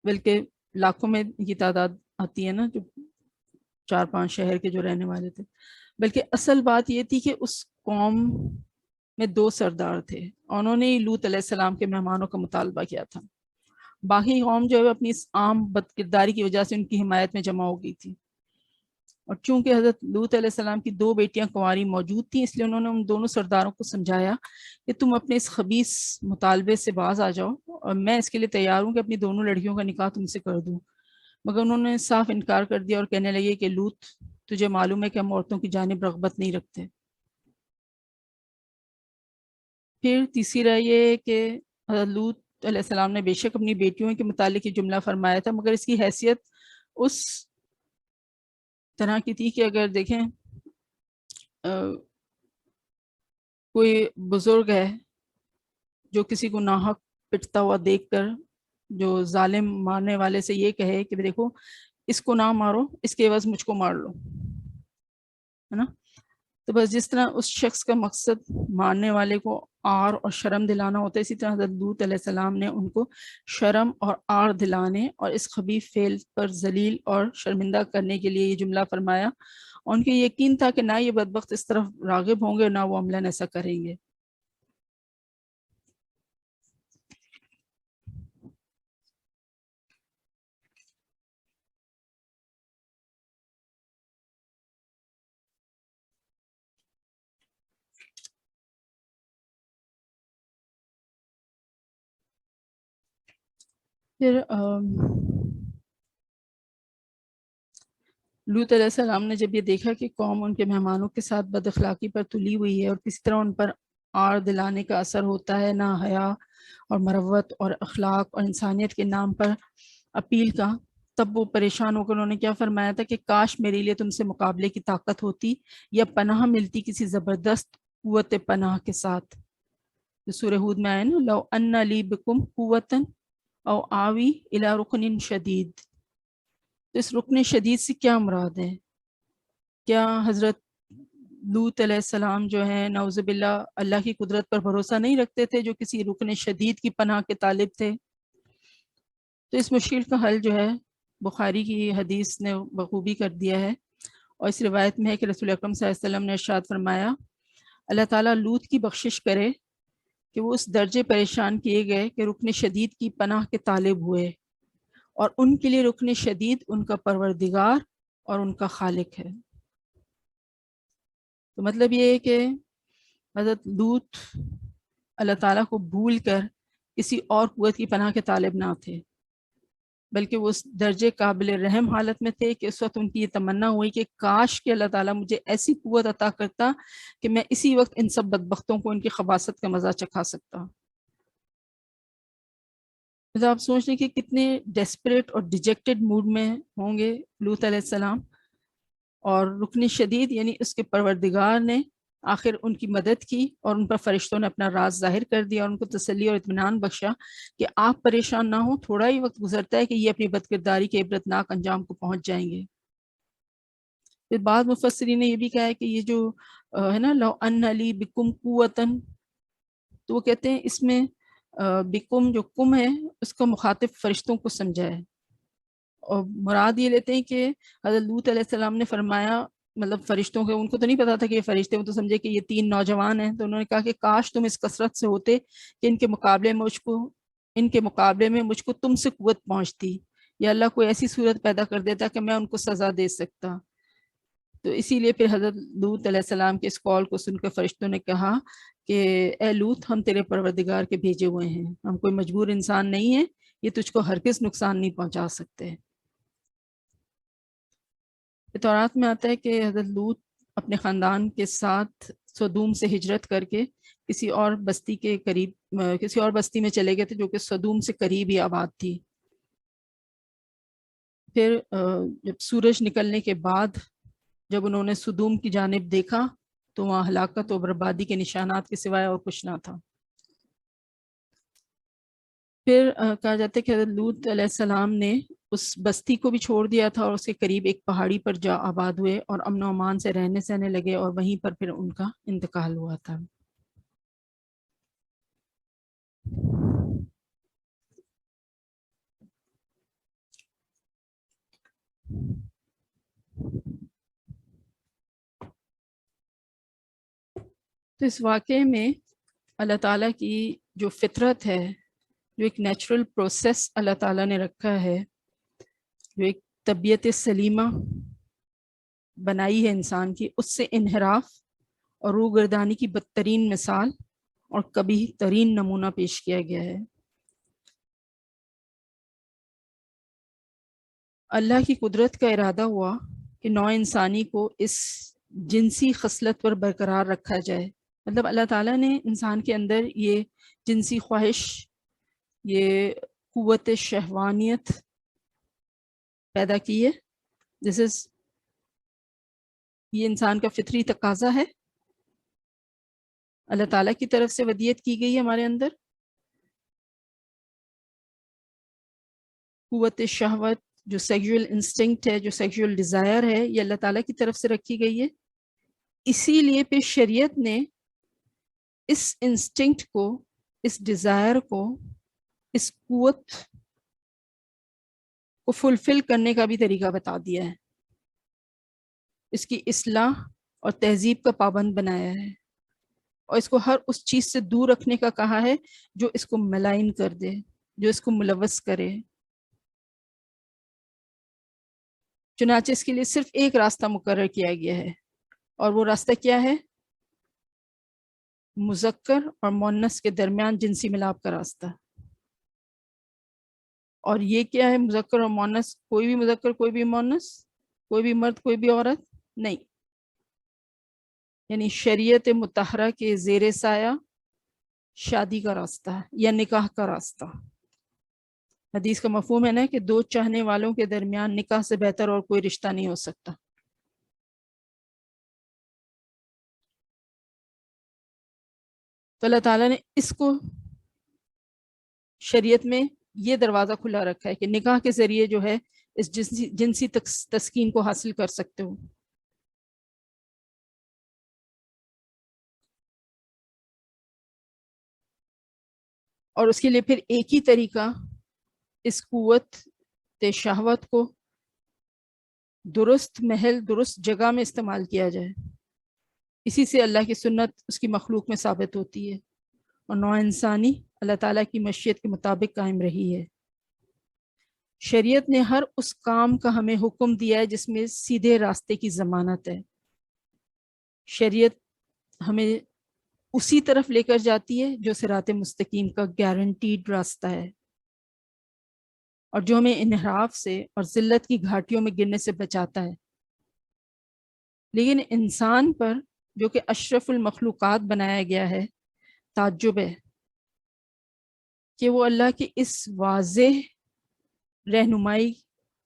Speaker 1: بلکہ لاکھوں میں کی تعداد آتی ہے نا، جو 4-5 شہر کے جو رہنے والے تھے. بلکہ اصل بات یہ تھی کہ اس قوم میں 2 سردار تھے، انہوں نے لوط علیہ السلام کے مہمانوں کا مطالبہ کیا تھا. باقی قوم جو ہے اپنی اس عام بدکرداری کی وجہ سے ان کی حمایت میں جمع ہو گئی تھی. اور چونکہ حضرت لوط علیہ السلام کی 2 بیٹیاں کنواری موجود تھیں، اس لیے انہوں نے ان دونوں سرداروں کو سمجھایا کہ تم اپنے اس خبیث مطالبے سے باز آ جاؤ، اور میں اس کے لیے تیار ہوں کہ اپنی دونوں لڑکیوں کا نکاح تم سے کر دوں. مگر انہوں نے صاف انکار کر دیا اور کہنے لگے کہ لوط، تجھے معلوم ہے کہ ہم عورتوں کی جانب رغبت نہیں رکھتے. پھر تیسری رائے یہ ہے کہ حضرت لوط علیہ السلام نے بے شک اپنی بیٹیوں کے متعلق یہ جملہ فرمایا تھا، مگر اس کی حیثیت اس طرح کی تھی کہ اگر دیکھیں کوئی بزرگ ہے جو کسی کو ناحق پٹتا ہوا دیکھ کر جو ظالم مارنے والے سے یہ کہے کہ دیکھو اس کو نہ مارو، اس کے عوض مجھ کو مار لو، ہے نا. تو بس جس طرح اس شخص کا مقصد مارنے والے کو آر اور شرم دلانا ہوتا ہے، اسی طرح حضرت لوط علیہ السلام نے ان کو شرم اور آر دلانے اور اس خبیث فعل پر ذلیل اور شرمندہ کرنے کے لیے یہ جملہ فرمایا. ان کو یقین تھا کہ نہ یہ بدبخت اس طرف راغب ہوں گے، نہ وہ عملاً ایسا کریں گے. پھر لوط علیہ السلام نے جب یہ دیکھا کہ قوم ان کے مہمانوں کے ساتھ بد اخلاقی پر تلی ہوئی ہے اور کسی طرح ان پر آر دلانے کا اثر ہوتا ہے، نہ حیا اور مروت اور اخلاق اور انسانیت کے نام پر اپیل کا، تب وہ پریشان ہو کر انہوں نے کیا فرمایا تھا کہ کاش میرے لیے تم سے مقابلے کی طاقت ہوتی یا پناہ ملتی کسی زبردست قوت پناہ کے ساتھ. جو سورہ ہود میں آئے نا، لو ان لی بکم قوتن او آوی الی رکن شدید. تو اس رکن شدید سے کیا مراد ہے؟ کیا حضرت لوط علیہ السلام جو ہیں نعوذ باللہ اللہ کی قدرت پر بھروسہ نہیں رکھتے تھے، جو کسی رکن شدید کی پناہ کے طالب تھے؟ تو اس مشکل کا حل جو ہے بخاری کی حدیث نے بخوبی کر دیا ہے، اور اس روایت میں ہے کہ رسول اکرم صلی اللہ علیہ وسلم نے ارشاد فرمایا، اللہ تعالیٰ لوط کی بخشش کرے کہ وہ اس درجے پریشان کیے گئے کہ رکن شدید کی پناہ کے طالب ہوئے، اور ان کے لیے رکن شدید ان کا پروردگار اور ان کا خالق ہے۔ تو مطلب یہ ہے کہ حضرت لوط اللہ تعالیٰ کو بھول کر کسی اور قوت کی پناہ کے طالب نہ تھے، بلکہ وہ اس درجے قابل رحم حالت میں تھے کہ اس وقت ان کی یہ تمنا ہوئی کہ کاش کہ اللہ تعالیٰ مجھے ایسی قوت عطا کرتا کہ میں اسی وقت ان سب بدبختوں کو ان کی خباثت کا مزہ چکھا سکتا۔ تو آپ سوچ لیں کہ کتنے ڈیسپریٹ اور ڈیجیکٹڈ موڈ میں ہوں گے لوط علیہ السلام، اور رکن شدید یعنی اس کے پروردگار نے آخر ان کی مدد کی اور ان پر فرشتوں نے اپنا راز ظاہر کر دیا اور ان کو تسلی اور اطمینان بخشا کہ آپ پریشان نہ ہوں، تھوڑا ہی وقت گزرتا ہے کہ یہ اپنی بدکرداری کے عبرتناک انجام کو پہنچ جائیں گے۔ پھر بعض مفسرین نے یہ بھی کہا ہے کہ یہ جو ہے نا لو ان علی بکم قوتن، تو وہ کہتے ہیں اس میں بکم جو کم ہے اس کا مخاطب فرشتوں کو سمجھا ہے، اور مراد یہ لیتے ہیں کہ حضرت لوط علیہ السلام نے فرمایا، مطلب فرشتوں کے، ان کو تو نہیں پتا تھا کہ یہ فرشتے، وہ تو سمجھے کہ یہ 3 نوجوان ہیں، تو انہوں نے کہا کہ کاش تم اس کثرت سے ہوتے کہ ان کے مقابلے میں مجھ کو تم سے قوت پہنچتی، یا اللہ کوئی ایسی صورت پیدا کر دیتا کہ میں ان کو سزا دے سکتا۔ تو اسی لیے پھر حضرت لوط علیہ السلام کے اس کال کو سن کر فرشتوں نے کہا کہ اے لوط، ہم تیرے پروردگار کے بھیجے ہوئے ہیں، ہم کوئی مجبور انسان نہیں ہیں، یہ تجھ کو ہرگز نقصان نہیں پہنچا سکتے۔ تورات میں آتا ہے کہ حضرت لوط اپنے خاندان کے ساتھ سدوم سے ہجرت کر کے کسی اور بستی میں چلے گئے تھے جو کہ سدوم سے قریب ہی آباد تھی۔ پھر جب سورج نکلنے کے بعد جب انہوں نے سدوم کی جانب دیکھا تو وہاں ہلاکت و بربادی کے نشانات کے سوائے اور کچھ نہ تھا۔ پھر کہا جاتا ہے کہ حضرت لوط علیہ السلام نے اس بستی کو بھی چھوڑ دیا تھا اور اس کے قریب ایک پہاڑی پر جا آباد ہوئے اور امن و امان سے رہنے سہنے لگے، اور وہیں پر پھر ان کا انتقال ہوا تھا۔ تو اس واقعے میں اللہ تعالیٰ کی جو فطرت ہے، جو ایک نیچرل پروسیس اللہ تعالیٰ نے رکھا ہے، جو ایک طبیعت سلیمہ بنائی ہے انسان کی، اس سے انحراف اور روگردانی کی بدترین مثال اور کبھی ترین نمونہ پیش کیا گیا ہے۔ اللہ کی قدرت کا ارادہ ہوا کہ نوع انسانی کو اس جنسی خصلت پر برقرار رکھا جائے، مطلب اللہ تعالیٰ نے انسان کے اندر یہ جنسی خواہش، یہ قوت شہوانیت پیدا کی ہے، یہ انسان کا فطری تقاضا ہے، اللہ تعالیٰ کی طرف سے ودیت کی گئی ہے ہمارے اندر۔ قوت شہوت جو سیکشول انسٹنکٹ ہے، جو سیکشول ڈیزائر ہے، یہ اللہ تعالیٰ کی طرف سے رکھی گئی ہے۔ اسی لیے پھر شریعت نے اس انسٹنکٹ کو، اس ڈیزائر کو، اس قوت کو فلفل کرنے کا بھی طریقہ بتا دیا ہے، اس کی اصلاح اور تہذیب کا پابند بنایا ہے، اور اس کو ہر اس چیز سے دور رکھنے کا کہا ہے جو اس کو ملائن کر دے، جو اس کو ملوث کرے۔ چنانچہ اس کے لیے صرف ایک راستہ مقرر کیا گیا ہے، اور وہ راستہ کیا ہے؟ مذکر اور مؤنث کے درمیان جنسی ملاپ کا راستہ۔ اور یہ کیا ہے مذکر اور مؤنث؟ کوئی بھی مذکر، کوئی بھی مؤنث، کوئی بھی مرد، کوئی بھی عورت نہیں، یعنی شریعت مطہرہ کے زیر سایہ شادی کا راستہ ہے یا نکاح کا راستہ۔ حدیث کا مفہوم ہے نا کہ 2 چاہنے والوں کے درمیان نکاح سے بہتر اور کوئی رشتہ نہیں ہو سکتا۔ تو اللہ تعالیٰ نے اس کو شریعت میں یہ دروازہ کھلا رکھا ہے کہ نکاح کے ذریعے جو ہے اس جنسی تسکین کو حاصل کر سکتے ہو۔ اور اس کے لیے پھر ایک ہی طریقہ، اس قوت شہوت کو درست محل، درست جگہ میں استعمال کیا جائے، اسی سے اللہ کی سنت اس کی مخلوق میں ثابت ہوتی ہے۔ اور نوع انسانی اللہ تعالیٰ کی مشیت کے مطابق قائم رہی ہے۔ شریعت نے ہر اس کام کا ہمیں حکم دیا ہے جس میں سیدھے راستے کی ضمانت ہے۔ شریعت ہمیں اسی طرف لے کر جاتی ہے جو صراط مستقیم کا گارنٹیڈ راستہ ہے، اور جو ہمیں انحراف سے اور ذلت کی گھاٹیوں میں گرنے سے بچاتا ہے۔ لیکن انسان پر جو کہ اشرف المخلوقات بنایا گیا ہے، تعجب ہے کہ وہ اللہ کی اس واضح رہنمائی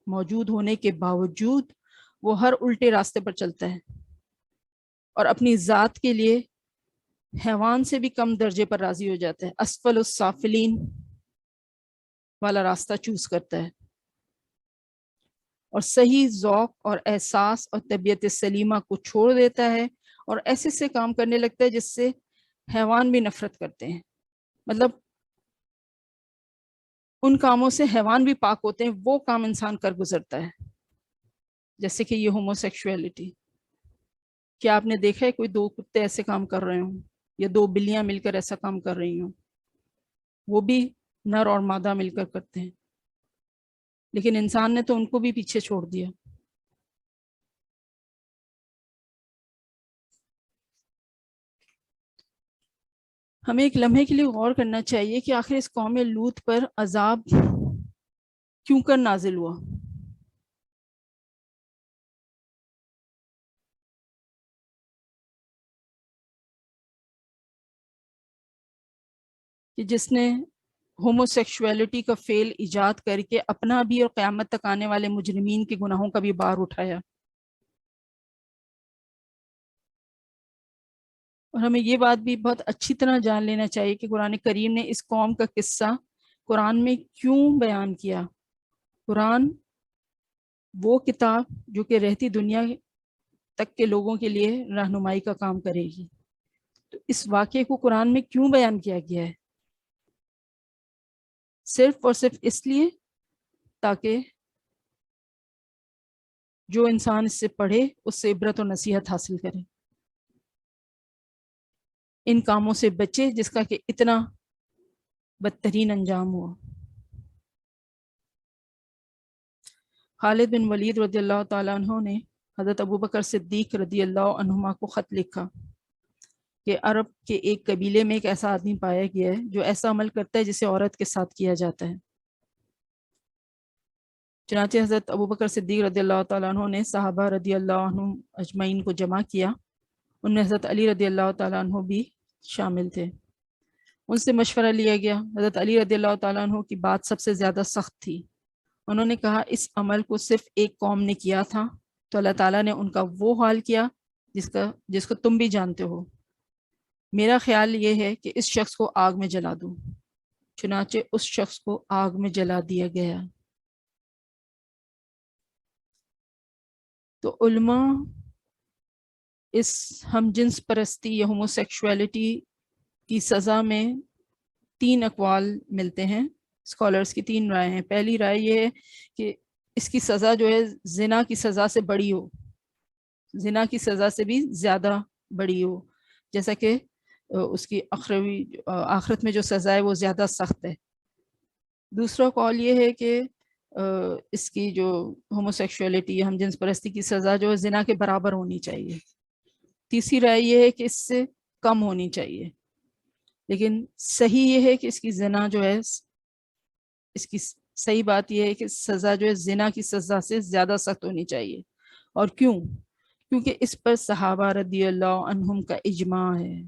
Speaker 1: موجود ہونے کے باوجود وہ ہر الٹے راستے پر چلتا ہے اور اپنی ذات کے لیے حیوان سے بھی کم درجے پر راضی ہو جاتا ہے، اسفل السافلین والا راستہ چوز کرتا ہے، اور صحیح ذوق اور احساس اور طبیعت سلیمہ کو چھوڑ دیتا ہے اور ایسے سے کام کرنے لگتا ہے جس سے حیوان بھی نفرت کرتے ہیں۔ مطلب ان کاموں سے حیوان بھی پاک ہوتے ہیں، وہ کام انسان کر گزرتا ہے، جیسے کہ یہ ہومو سیکشویلٹی۔ کیا آپ نے دیکھا ہے کوئی دو کتے ایسے کام کر رہے ہوں یا دو بلیاں مل کر ایسا کام کر رہی ہوں؟ وہ بھی نر اور مادہ مل کر کرتے ہیں، لیکن انسان نے تو ان کو بھی پیچھے چھوڑ دیا۔ ہمیں ایک لمحے کے لیے غور کرنا چاہیے کہ آخر اس قوم لوط پر عذاب کیوں کر نازل ہوا۔ کہ جس نے ہومو سیکشویلٹی کا فعل ایجاد کر کے اپنا بھی اور قیامت تک آنے والے مجرمین کے گناہوں کا بھی بار اٹھایا۔ اور ہمیں یہ بات بھی بہت اچھی طرح جان لینا چاہیے کہ قرآن کریم نے اس قوم کا قصہ قرآن میں کیوں بیان کیا۔ قرآن وہ کتاب جو کہ رہتی دنیا تک کے لوگوں کے لیے رہنمائی کا کام کرے گی، تو اس واقعے کو قرآن میں کیوں بیان کیا گیا ہے؟ صرف اور صرف اس لیے تاکہ جو انسان اس سے پڑھے اس سے عبرت و نصیحت حاصل کرے، ان کاموں سے بچے جس کا کہ اتنا بدترین انجام ہوا۔ خالد بن ولید رضی اللہ تعالیٰ عنہ نے حضرت ابوبکر صدیق رضی اللہ عنہما کو خط لکھا کہ عرب کے ایک قبیلے میں ایک ایسا آدمی پایا گیا ہے جو ایسا عمل کرتا ہے جسے عورت کے ساتھ کیا جاتا ہے۔ چنانچہ حضرت ابوبکر صدیق رضی اللہ تعالیٰ عنہ نے صحابہ رضی اللہ عنہ اجمعین کو جمع کیا، ان میں حضرت علی رضی اللہ تعالیٰ عنہ بھی شامل تھے۔ ان سے مشورہ لیا گیا۔ حضرت علی رضی اللہ تعالیٰ عنہ کی بات سب سے زیادہ سخت تھی۔ انہوں نے کہا اس عمل کو صرف ایک قوم نے کیا تھا تو اللہ تعالیٰ نے ان کا وہ حال کیا جس کو تم بھی جانتے ہو۔ میرا خیال یہ ہے کہ اس شخص کو آگ میں جلا دوں۔ چنانچہ اس شخص کو آگ میں جلا دیا گیا۔ تو علماء اس ہم جنس پرستی یا ہومو سیکشویلٹی کی سزا میں 3 اقوال ملتے ہیں، اسکالرس کی 3 رائے ہیں۔ پہلی رائے یہ ہے کہ اس کی سزا جو ہے زنا کی سزا سے بڑی ہو، زنا کی سزا سے بھی زیادہ بڑی ہو، جیسا کہ اس کی آخرت میں جو سزا ہے وہ زیادہ سخت ہے۔ دوسرا قول یہ ہے کہ اس کی جو ہومو سیکشولیٹی یا ہم جنس پرستی کی سزا جو ہے زنا کے برابر ہونی چاہیے۔ تیسری رائے یہ ہے کہ اس سے کم ہونی چاہیے، لیکن صحیح یہ ہے کہ اس کی زنا جو ہے، اس کی صحیح بات یہ ہے کہ سزا جو ہے زنا کی سزا سے زیادہ سخت ہونی چاہیے۔ اور کیونکہ اس پر صحابہ رضی اللہ عنہم کا اجماع ہے۔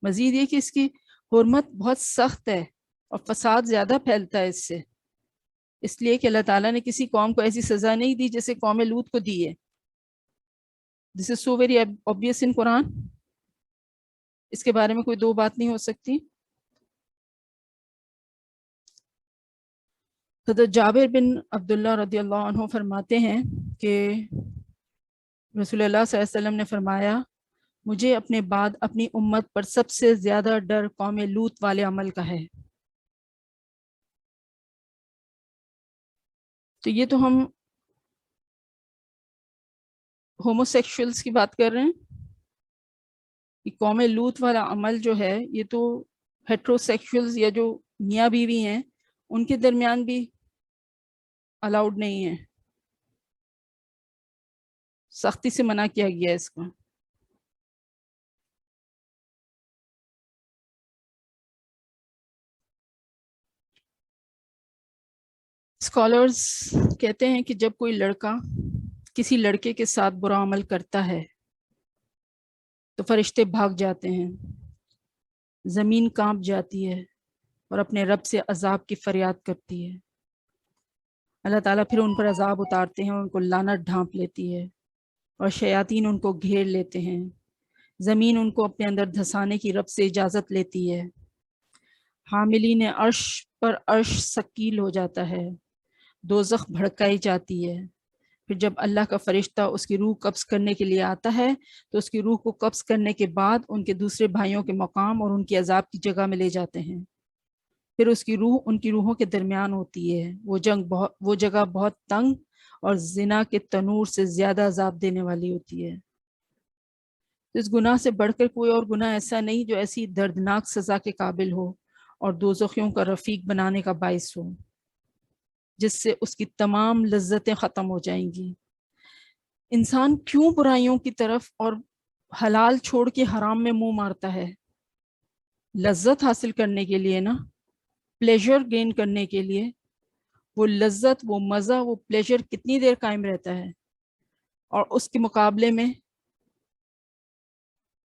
Speaker 1: مزید یہ کہ اس کی حرمت بہت سخت ہے اور فساد زیادہ پھیلتا ہے اس سے، اس لیے کہ اللہ تعالیٰ نے کسی قوم کو ایسی سزا نہیں دی جیسے قوم لوط کو دی ہے۔ دس از سو ویری obvious ان قرآن، اس کے بارے میں کوئی دو بات نہیں ہو سکتی۔ حضرت جابر بن عبداللہ رضی اللہ عنہ فرماتے ہیں کہ رسول اللہ صلی اللہ علیہ وسلم نے فرمایا مجھے اپنے بعد اپنی امت پر سب سے زیادہ ڈر قوم لوط والے عمل کا ہے۔ تو یہ تو ہم ہومو سیکشولز کی بات کر رہے ہیں، کہ قوم لوط والا عمل جو ہے یہ تو ہیٹروسیکشولز یا جو میاں بیوی ہیں ان کے درمیان بھی الاؤڈ نہیں ہے، سختی سے منع کیا گیا ہے اس کو۔ اسکالرز کہتے ہیں کہ جب کوئی لڑکا کسی لڑکے کے ساتھ برا عمل کرتا ہے تو فرشتے بھاگ جاتے ہیں، زمین کانپ جاتی ہے اور اپنے رب سے عذاب کی فریاد کرتی ہے۔ اللہ تعالیٰ پھر ان پر عذاب اتارتے ہیں اور ان کو لعنت ڈھانپ لیتی ہے اور شیاطین ان کو گھیر لیتے ہیں، زمین ان کو اپنے اندر دھسانے کی رب سے اجازت لیتی ہے، حاملین عرش پر عرش ثقیل ہو جاتا ہے، دوزخ بھڑکائی جاتی ہے۔ پھر جب اللہ کا فرشتہ اس کی روح قبض کرنے کے لیے آتا ہے تو اس کی روح کو قبض کرنے کے بعد ان کے دوسرے بھائیوں کے مقام اور ان کی عذاب کی جگہ میں لے جاتے ہیں۔ پھر اس کی روح ان کی روحوں کے درمیان ہوتی ہے، وہ جگہ بہت تنگ اور زنا کے تنور سے زیادہ عذاب دینے والی ہوتی ہے۔ اس گناہ سے بڑھ کر کوئی اور گناہ ایسا نہیں جو ایسی دردناک سزا کے قابل ہو اور دوزخیوں کا رفیق بنانے کا باعث ہو، جس سے اس کی تمام لذتیں ختم ہو جائیں گی۔ انسان کیوں برائیوں کی طرف اور حلال چھوڑ کے حرام میں منہ مارتا ہے؟ لذت حاصل کرنے کے لیے نا، پلیجر گین کرنے کے لیے۔ وہ لذت، وہ مزہ، وہ پلیجر کتنی دیر قائم رہتا ہے؟ اور اس کے مقابلے میں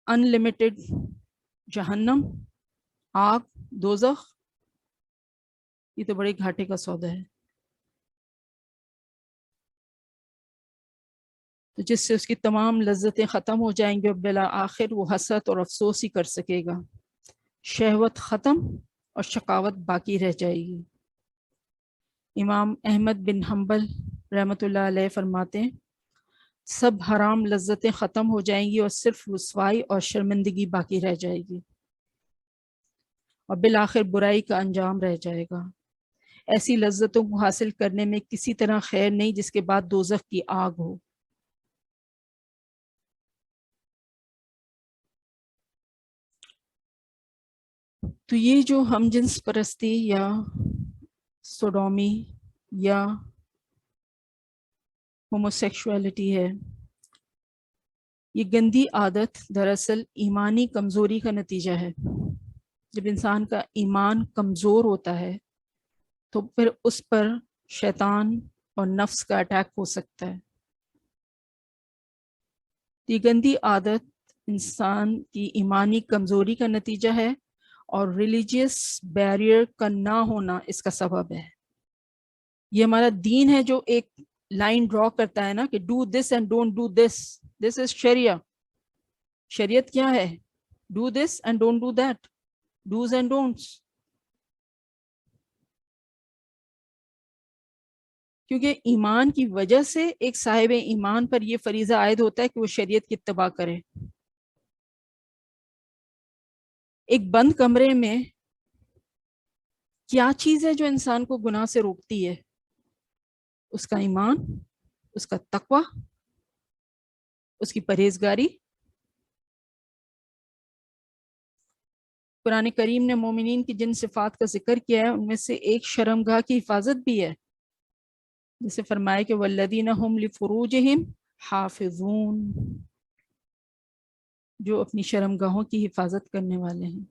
Speaker 1: ان لمیٹڈ جہنم، آگ، دوزخ، یہ تو بڑے گھاٹے کا سودا ہے۔ تو جس سے اس کی تمام لذتیں ختم ہو جائیں گی اور بالآخر وہ حسرت اور افسوس ہی کر سکے گا، شہوت ختم اور شقاوت باقی رہ جائے گی۔ امام احمد بن حنبل رحمۃ اللہ علیہ فرماتے ہیں سب حرام لذتیں ختم ہو جائیں گی اور صرف رسوائی اور شرمندگی باقی رہ جائے گی اور بالآخر برائی کا انجام رہ جائے گا۔ ایسی لذتوں کو حاصل کرنے میں کسی طرح خیر نہیں جس کے بعد دوزخ کی آگ ہو۔ تو یہ جو ہم جنس پرستی یا سوڈومی یا ہوموسیکشوالٹی ہے، یہ گندی عادت دراصل ایمانی کمزوری کا نتیجہ ہے۔ جب انسان کا ایمان کمزور ہوتا ہے تو پھر اس پر شیطان اور نفس کا اٹیک ہو سکتا ہے۔ یہ گندی عادت انسان کی ایمانی کمزوری کا نتیجہ ہے اور ریلیجیس بیریئر کا نہ ہونا اس کا سبب ہے۔ یہ ہمارا دین ہے جو ایک لائن ڈرا کرتا ہے نا کہ do this and don't do this, this is شریعہ۔ شریعت کیا ہے؟ Do this and don't do that, dos and don'ts. کیونکہ ایمان کی وجہ سے ایک صاحب ایمان پر یہ فریضہ عائد ہوتا ہے کہ وہ شریعت کی اتباع کرے۔ ایک بند کمرے میں کیا چیز ہے جو انسان کو گناہ سے روکتی ہے؟ اس کا ایمان، اس کا تقوی، اس کی پرہیزگاری۔ قرآن کریم نے مومنین کی جن صفات کا ذکر کیا ہے ان میں سے ایک شرمگاہ کی حفاظت بھی ہے، جسے فرمایا کہ والذین هم لفروجہم حافظون، جو اپنی شرمگاہوں کی حفاظت کرنے والے ہیں۔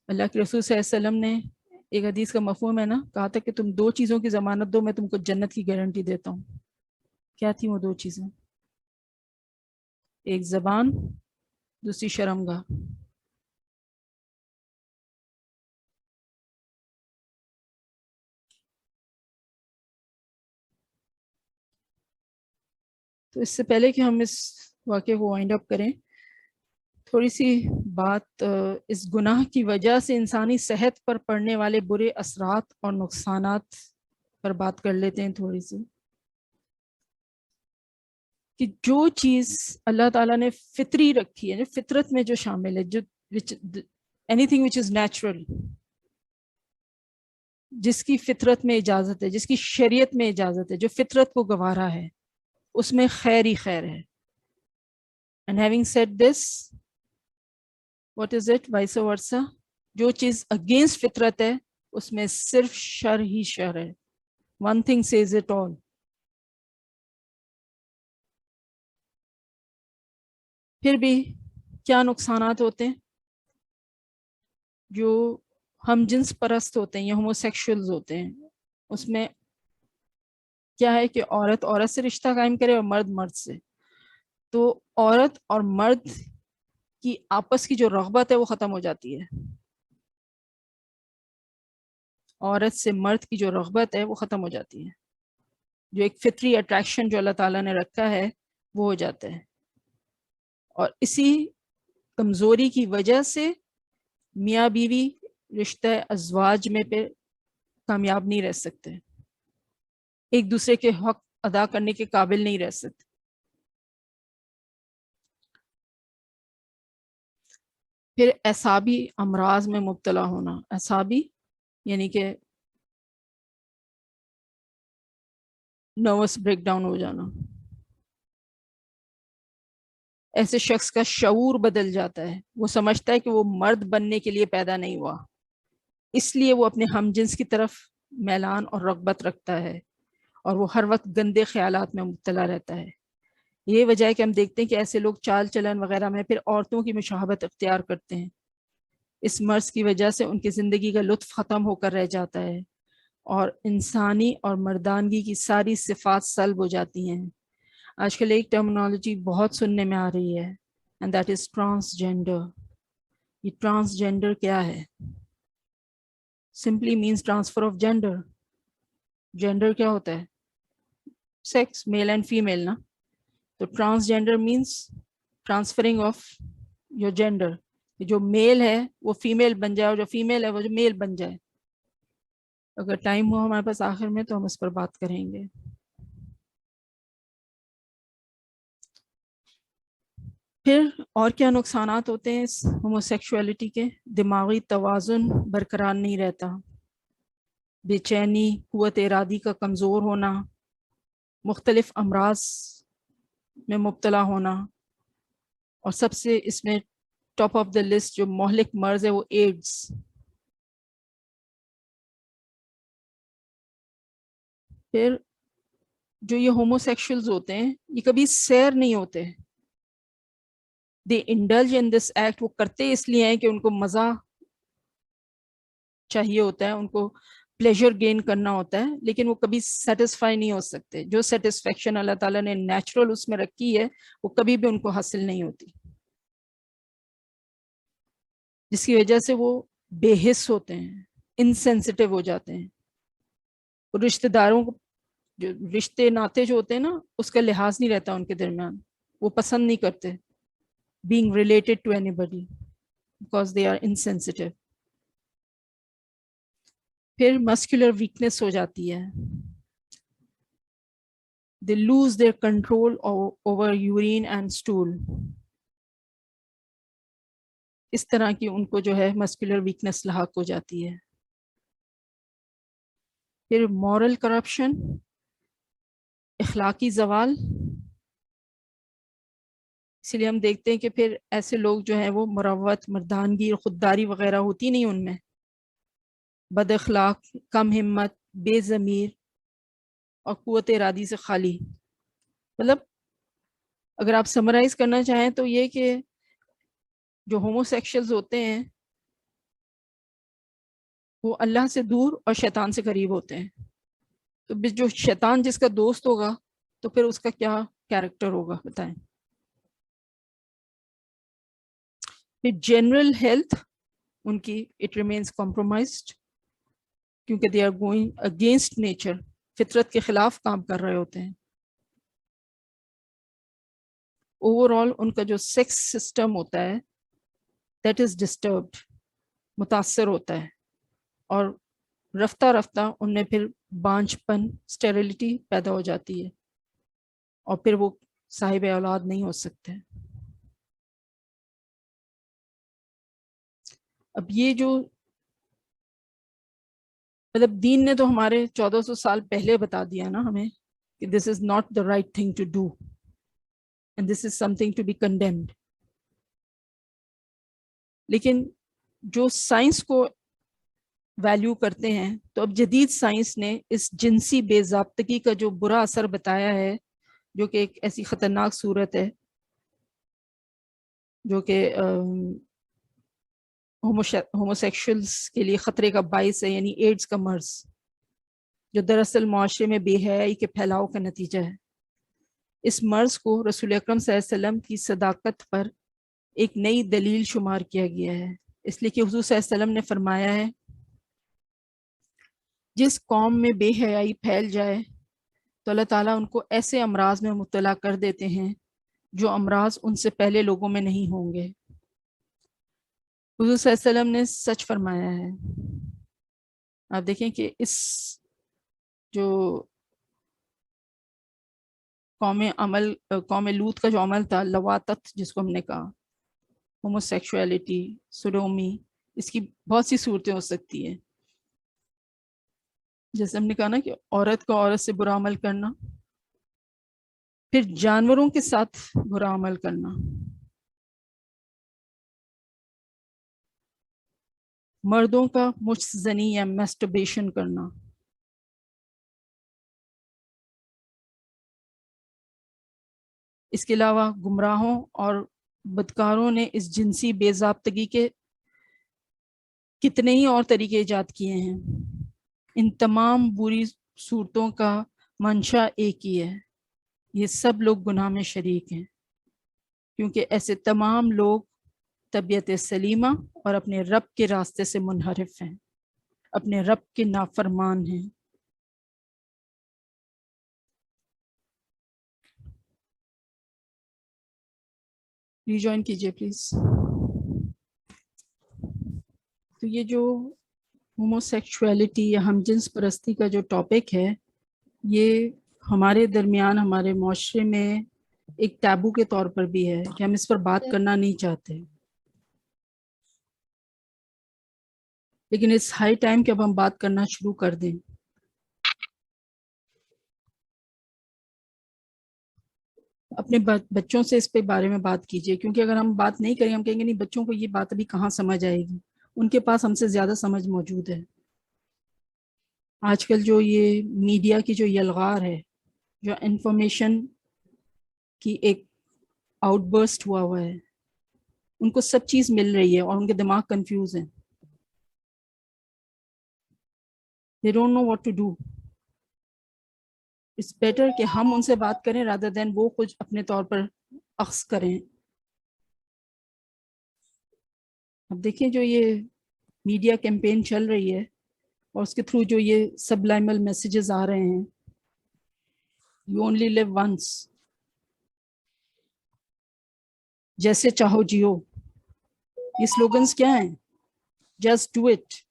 Speaker 1: اللہ کے رسول صلی اللہ علیہ وسلم نے ایک حدیث کا مفہوم ہے نا، کہا تھا کہ تم دو چیزوں کی ضمانت دو میں تم کو جنت کی گارنٹی دیتا ہوں۔ کیا تھی وہ دو چیزیں؟ ایک زبان، دوسری شرمگاہ۔ تو اس سے پہلے کہ ہم اس واقعے کو وائنڈ اپ کریں، تھوڑی سی بات اس گناہ کی وجہ سے انسانی صحت پر پڑنے والے برے اثرات اور نقصانات پر بات کر لیتے ہیں تھوڑی سی، کہ جو چیز اللہ تعالیٰ نے فطری رکھی ہے، جو فطرت میں جو شامل ہے، جو any thing which is natural, جس کی فطرت میں اجازت ہے، جس کی شریعت میں اجازت ہے، جو فطرت کو گوارا ہے، اس میں خیر ہی خیر ہے۔ And having said this, what is it? Vice versa. جو چیز اگینسٹ فطرت ہے اس میں صرف شر ہی شر ہے. One thing says it all. پھر بھی کیا نقصانات ہوتے ہیں؟ جو ہم جنس پرست ہوتے ہیں یا ہوموسیکشولز ہوتے ہیں اس میں کیا ہے کہ عورت عورت سے رشتہ قائم کرے اور مرد مرد سے. تو عورت اور مرد کی آپس کی جو رغبت ہے وہ ختم ہو جاتی ہے. عورت سے مرد کی جو رغبت ہے وہ ختم ہو جاتی ہے. جو ایک فطری اٹریکشن جو اللہ تعالیٰ نے رکھا ہے وہ ہو جاتا ہے. اور اسی کمزوری کی وجہ سے میاں بیوی رشتہ ازواج میں پہ کامیاب نہیں رہ سکتے, ایک دوسرے کے حق ادا کرنے کے قابل نہیں رہ سکتے. پھر اعصابی امراض میں مبتلا ہونا. اعصابی یعنی کہ نروس بریک ڈاؤن ہو جانا. ایسے شخص کا شعور بدل جاتا ہے, وہ سمجھتا ہے کہ وہ مرد بننے کے لیے پیدا نہیں ہوا, اس لیے وہ اپنے ہم جنس کی طرف میلان اور رغبت رکھتا ہے اور وہ ہر وقت گندے خیالات میں مبتلا رہتا ہے. یہ وجہ ہے کہ ہم دیکھتے ہیں کہ ایسے لوگ چال چلن وغیرہ میں پھر عورتوں کی مشابہت اختیار کرتے ہیں. اس مرض کی وجہ سے ان کی زندگی کا لطف ختم ہو کر رہ جاتا ہے اور انسانی اور مردانگی کی ساری صفات سلب ہو جاتی ہیں. آج کل ایک ٹرمنالوجی بہت سننے میں آ رہی ہے and that is transgender. یہ ٹرانسجینڈر کیا ہے؟ simply means transfer of gender. Gender کیا ہوتا ہے؟ سیکس, میل اینڈ فیمیل نا. تو transgender means transferring of your gender. جو میل ہے وہ فیمیل بن جائے اور جو فیمیل ہے وہ جو میل بن جائے. اگر ٹائم ہو ہمارے پاس آخر میں تو ہم اس پر بات کریں گے. پھر اور کیا نقصانات ہوتے ہیں اس ہوموسیکشولیٹی کے؟ دماغی توازن برقرار نہیں رہتا, بے چینی, قوت ارادی کا کمزور ہونا, مختلف امراض میں مبتلا ہونا, اور سب سے اس میں ٹاپ آف دا لسٹ جو مہلک مرض ہے وہ ایڈز. پھر جو یہ ہوموسیکشولز ہوتے ہیں یہ کبھی سیر نہیں ہوتے. دے انڈلج ان دس ایکٹ. وہ کرتے اس لیے ہیں کہ ان کو مزہ چاہیے ہوتا ہے, ان کو پلیجر گین کرنا ہوتا ہے, لیکن وہ کبھی سیٹسفائی نہیں ہو سکتے. جو سیٹسفیکشن اللہ تعالیٰ نے نیچرل اس میں رکھی ہے وہ کبھی بھی ان کو حاصل نہیں ہوتی, جس کی وجہ سے وہ بے حس ہوتے ہیں, انسینسٹیو ہو جاتے ہیں. رشتہ داروں کو جو رشتے ناتے جو ہوتے ہیں نا اس کا لحاظ نہیں رہتا ان کے درمیان, وہ پسند نہیں کرتے being related to anybody because they are insensitive. پھر مسکولر ویکنس ہو جاتی ہے. They lose their control over urine and stool. اس طرح کی ان کو جو ہے مسکولر ویکنس لاحق ہو جاتی ہے. پھر مورل کرپشن, اخلاقی زوال. اس لیے ہم دیکھتے ہیں کہ پھر ایسے لوگ جو ہیں وہ مروت, مردانگی اور خودداری وغیرہ ہوتی نہیں ان میں. بد اخلاق, کم ہمت, بے ضمیر اور قوت ارادی سے خالی. مطلب اگر آپ سمرائز کرنا چاہیں تو یہ کہ جو ہوموسیکشلز ہوتے ہیں وہ اللہ سے دور اور شیطان سے قریب ہوتے ہیں. تو جو شیطان جس کا دوست ہوگا تو پھر اس کا کیا کیریکٹر ہوگا بتائیں. پھر جنرل ہیلتھ ان کی اٹ ریمینس کمپرومائزڈ, کیونکہ they are going against nature, فطرت کے خلاف کام کر رہے ہوتے ہیں. اوور آل ان کا جو سیکس سسٹم ہوتا ہے دیٹ از ڈسٹربڈ, متاثر ہوتا ہے, اور رفتہ رفتہ ان میں پھر بانجھ پن, اسٹیریلٹی پیدا ہو جاتی ہے, اور پھر وہ صاحب اولاد نہیں ہو سکتے. اب یہ جو مطلب دین نے تو ہمارے 1400 سال پہلے بتا دیا نا ہمیں کہ this is not the right thing to do. and this is something to be condemned. لیکن جو سائنس کو ویلیو کرتے ہیں تو اب جدید سائنس نے اس جنسی بے ضابطگی کا جو برا اثر بتایا ہے، جو کہ ایک ایسی خطرناک صورت ہے جو کہ ہوموسیکشولز کے لیے خطرے کا باعث ہے، یعنی ایڈز کا مرض، جو دراصل معاشرے میں بے حیائی کے پھیلاؤ کا نتیجہ ہے. اس مرض کو رسول اکرم صلی اللہ علیہ وسلم کی صداقت پر ایک نئی دلیل شمار کیا گیا ہے، اس لیے کہ حضور صلی اللہ علیہ وسلم نے فرمایا ہے جس قوم میں بے حیائی پھیل جائے تو اللہ تعالیٰ ان کو ایسے امراض میں مبتلا کر دیتے ہیں جو امراض ان سے پہلے لوگوں میں نہیں ہوں گے. حضور صلی اللہ علیہ وسلم نے سچ فرمایا ہے. آپ دیکھیں کہ اس جو قوم لوط کا جو عمل تھا، لواطت جس کو ہم نے کہا، ہوموسیکشولیٹی، سوڈومی، اس کی بہت سی صورتیں ہو سکتی ہیں. جیسے ہم نے کہا نا کہ عورت کو عورت سے برا عمل کرنا، پھر جانوروں کے ساتھ برا عمل کرنا، مردوں کا مشت زنی یا میسٹربیشن کرنا، اس کے علاوہ گمراہوں اور بدکاروں نے اس جنسی بے ضابطگی کے کتنے ہی اور طریقے ایجاد کیے ہیں. ان تمام بری صورتوں کا منشا ایک ہی ہے، یہ سب لوگ گناہ میں شریک ہیں، کیونکہ ایسے تمام لوگ طبیعت سلیمہ اور اپنے رب کے راستے سے منحرف ہیں، اپنے رب کے نافرمان ہیں. ریجوائن کیجئے پلیز. تو یہ جو ہوموسیکشولیٹی یا ہم جنس پرستی کا جو ٹاپک ہے، یہ ہمارے درمیان، ہمارے معاشرے میں ایک ٹیبو کے طور پر بھی ہے کہ ہم اس پر بات کرنا نہیں چاہتے، لیکن اس ہائی ٹائم کہ اب ہم بات کرنا شروع کر دیں. اپنے بچوں سے اس پہ بارے میں بات کیجئے، کیونکہ اگر ہم بات نہیں کریں، ہم کہیں گے نہیں بچوں کو یہ بات ابھی کہاں سمجھ آئے گی، ان کے پاس ہم سے زیادہ سمجھ موجود ہے. آج کل جو یہ میڈیا کی جو یلغار ہے، جو انفارمیشن کی ایک آؤٹ برسٹ ہوا ہے، ان کو سب چیز مل رہی ہے اور ان کے دماغ کنفیوز ہیں. They don't know what to do. It's better کہ ہم ان سے بات کریں rather than وہ کچھ اپنے طور پر اخذ کریں. اب دیکھیں جو یہ میڈیا کیمپین چل رہی ہے اور اس کے تھرو جو یہ سبلائمل میسیجز آ رہے ہیں، You only live once، جیسے چاہو جیو، یہ سلوگنز کیا ہیں؟ Just do it.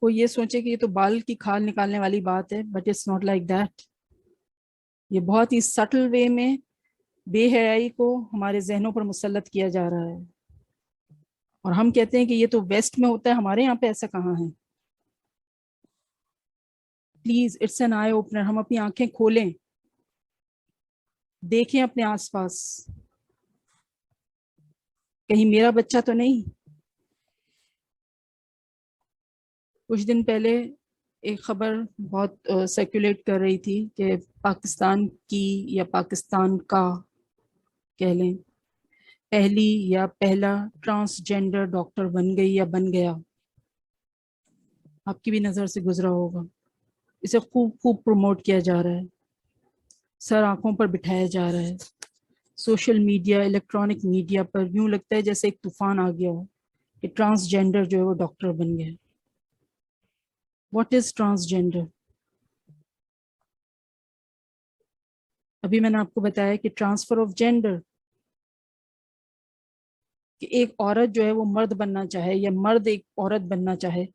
Speaker 1: وہ یہ سوچے کہ یہ تو بال کی کھال نکالنے والی بات ہے، but it's not like that. یہ بہت ہی سٹل وے میں بے حیائی کو ہمارے ذہنوں پر مسلط کیا جا رہا ہے، اور ہم کہتے ہیں کہ یہ تو ویسٹ میں ہوتا ہے، ہمارے یہاں پہ ایسا کہاں ہے. Please it's an eye opener. ہم اپنی آنکھیں کھولیں، دیکھیں اپنے آس پاس، کہیں میرا بچہ تو نہیں. کچھ دن پہلے ایک خبر بہت سرکولیٹ کر رہی تھی کہ پاکستان کی یا پاکستان کا کہہ لیں پہلی یا پہلا ٹرانسجینڈر ڈاکٹر بن گئی یا بن گیا. آپ کی بھی نظر سے گزرا ہوگا. اسے خوب پروموٹ کیا جا رہا ہے، سر آنکھوں پر بٹھایا جا رہا ہے. سوشل میڈیا، الیکٹرانک میڈیا پر یوں لگتا ہے جیسے ایک طوفان آ گیا ہو کہ ٹرانسجینڈر جو ہے وہ ڈاکٹر بن گیا. What is transgender? ابھی میں نے آپ کو بتایا کہ ٹرانسفر آف جینڈر، کہ ایک عورت جو ہے وہ مرد بننا چاہے یا مرد ایک عورت بننا چاہے،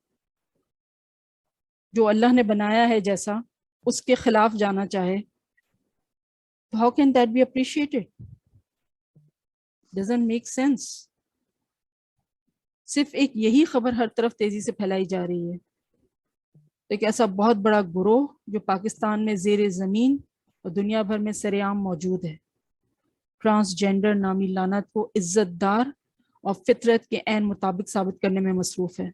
Speaker 1: جو اللہ نے بنایا ہے جیسا اس کے خلاف جانا چاہے. How can that be appreciated? Doesn't make sense. صرف ایک یہی خبر ہر طرف تیزی سے پھیلائی جا رہی ہے. ایک ایسا بہت بڑا گروہ جو پاکستان میں زیر زمین اور دنیا بھر میں سر عام موجود ہے. ٹرانسجینڈر نامی لعنت کو عزت دار اور فطرت کے عین مطابق ثابت کرنے میں مصروف ہے.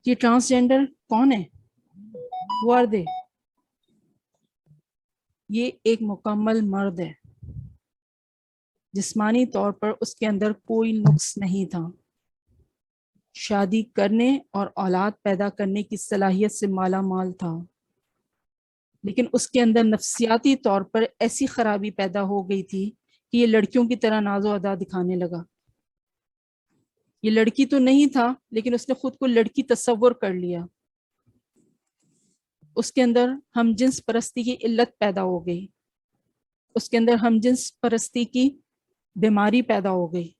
Speaker 1: یہ ٹرانسجینڈر کون ہے؟ Who are they؟ یہ ایک مکمل مرد ہے. جسمانی طور پر اس کے اندر کوئی نقص نہیں تھا. شادی کرنے اور اولاد پیدا کرنے کی صلاحیت سے مالا مال تھا، لیکن اس کے اندر نفسیاتی طور پر ایسی خرابی پیدا ہو گئی تھی کہ یہ لڑکیوں کی طرح ناز و ادا دکھانے لگا. یہ لڑکی تو نہیں تھا، لیکن اس نے خود کو لڑکی تصور کر لیا. اس کے اندر ہم جنس پرستی کی علت پیدا ہو گئی. اس کے اندر ہم جنس پرستی کی بیماری پیدا ہو گئی.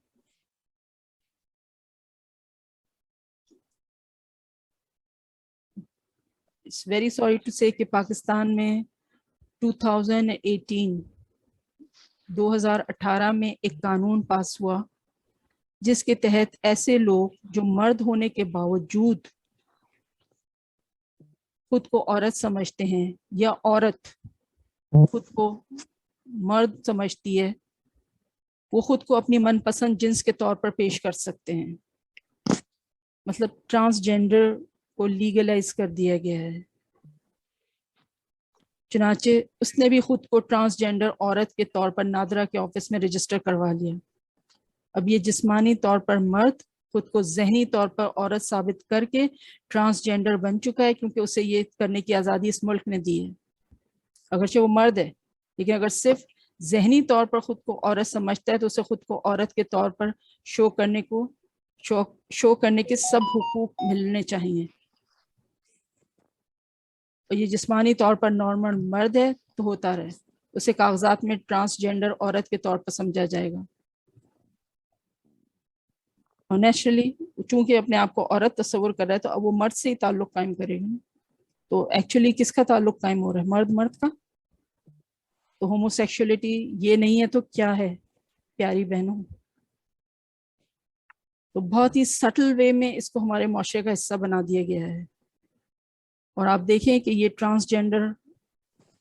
Speaker 1: It's very sorry to say کہ پاکستان میں 2018 میں ایک قانون پاس ہوا جس کے تحت ایسے لوگ جو مرد ہونے کے باوجود خود کو عورت سمجھتے ہیں یا عورت خود کو مرد سمجھتی ہے، وہ خود کو اپنی من پسند جنس کے طور پر پیش کر سکتے ہیں. مطلب ٹرانسجینڈر کو لیگلائز کر دیا گیا ہے. چنانچہ اس نے بھی خود کو ٹرانسجینڈر عورت کے طور پر نادرا کے آفس میں رجسٹر کروا لیا. اب یہ جسمانی طور پر مرد خود کو ذہنی طور پر عورت ثابت کر کے ٹرانسجینڈر بن چکا ہے، کیونکہ اسے یہ کرنے کی آزادی اس ملک نے دی ہے. اگرچہ وہ مرد ہے، لیکن اگر صرف ذہنی طور پر خود کو عورت سمجھتا ہے تو اسے خود کو عورت کے طور پر شو کرنے کے سب حقوق ملنے چاہیے. اور یہ جسمانی طور پر نارمل مرد ہے تو ہوتا رہے، اسے کاغذات میں ٹرانسجینڈر عورت کے طور پر سمجھا جائے گا. اور نیچرلی چونکہ اپنے آپ کو عورت تصور کر رہا ہے تو اب وہ مرد سے ہی تعلق قائم کرے گا. تو ایکچولی کس کا تعلق قائم ہو رہا ہے؟ مرد کا. تو ہومو سیکشولیٹی یہ نہیں ہے تو کیا ہے پیاری بہنوں؟ تو بہت ہی سٹل وے میں اس کو ہمارے معاشرے کا حصہ بنا دیا گیا ہے. اور آپ دیکھیں کہ یہ ٹرانسجینڈر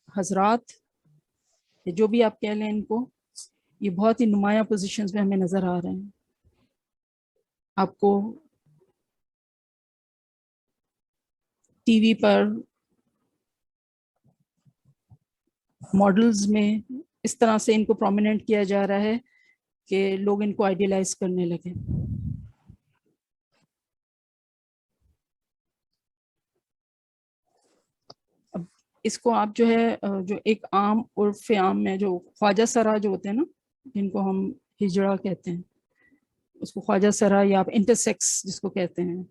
Speaker 1: حضرات جو بھی آپ کہہ لیں ان کو، یہ بہت ہی نمایاں پوزیشنز میں ہمیں نظر آ رہے ہیں. آپ کو ٹی وی پر ماڈلز میں اس طرح سے ان کو پرومیننٹ کیا جا رہا ہے کہ لوگ ان کو آئیڈیلائز کرنے لگے. اب اس کو آپ جو ہے جو ایک عام عرف عام میں جو خواجہ سرا جو ہوتے ہیں نا، جن کو ہم ہجڑا کہتے ہیں، اس کو خواجہ سرا یا آپ انٹرسیکس جس کو کہتے ہیں،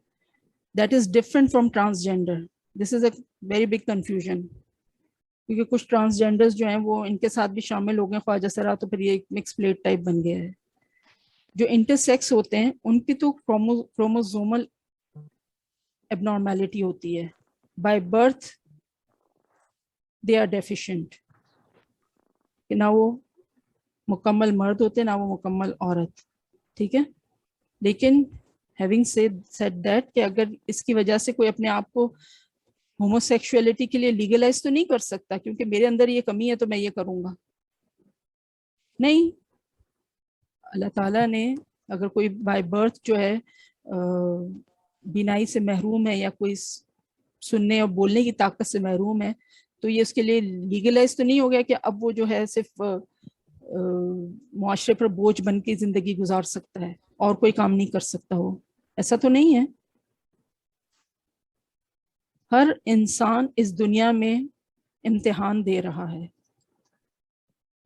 Speaker 1: that is different from transgender. This is a very big confusion, کیونکہ کچھ ٹرانسجینڈرز جو ہیں وہ ان کے ساتھ بھی شامل ہو گئے خواجہ سرا، تو پھر یہ ایک مکس پلیٹ ٹائپ بن گیا ہے. جو انٹرسیکس ہوتے ہیں ان کی تو کروموزومل ایب نارمیلٹی ہوتی ہے. By birth they are deficient, کہ نہ وہ مکمل مرد ہوتے نہ وہ مکمل عورت. ٹھیک ہے، لیکن ہیونگ سیڈ دیٹ کہ اگر اس کی وجہ سے کوئی اپنے آپ کو ہومو سیکشولیٹی کے لیے لیگلائز تو نہیں کر سکتا کیونکہ میرے اندر یہ کمی ہے تو میں یہ کروں گا. نہیں، اللہ تعالیٰ نے اگر کوئی بائی برتھ جو ہے بینائی سے محروم ہے یا کوئی سننے اور بولنے کی طاقت سے محروم ہے تو یہ اس کے لیے لیگلائز تو نہیں ہو گیا کہ اب وہ جو ہے صرف معاشرے پر بوجھ بن کے زندگی گزار سکتا ہے اور کوئی کام نہیں کر سکتا ہو. ایسا تو نہیں ہے. ہر انسان اس دنیا میں امتحان دے رہا ہے.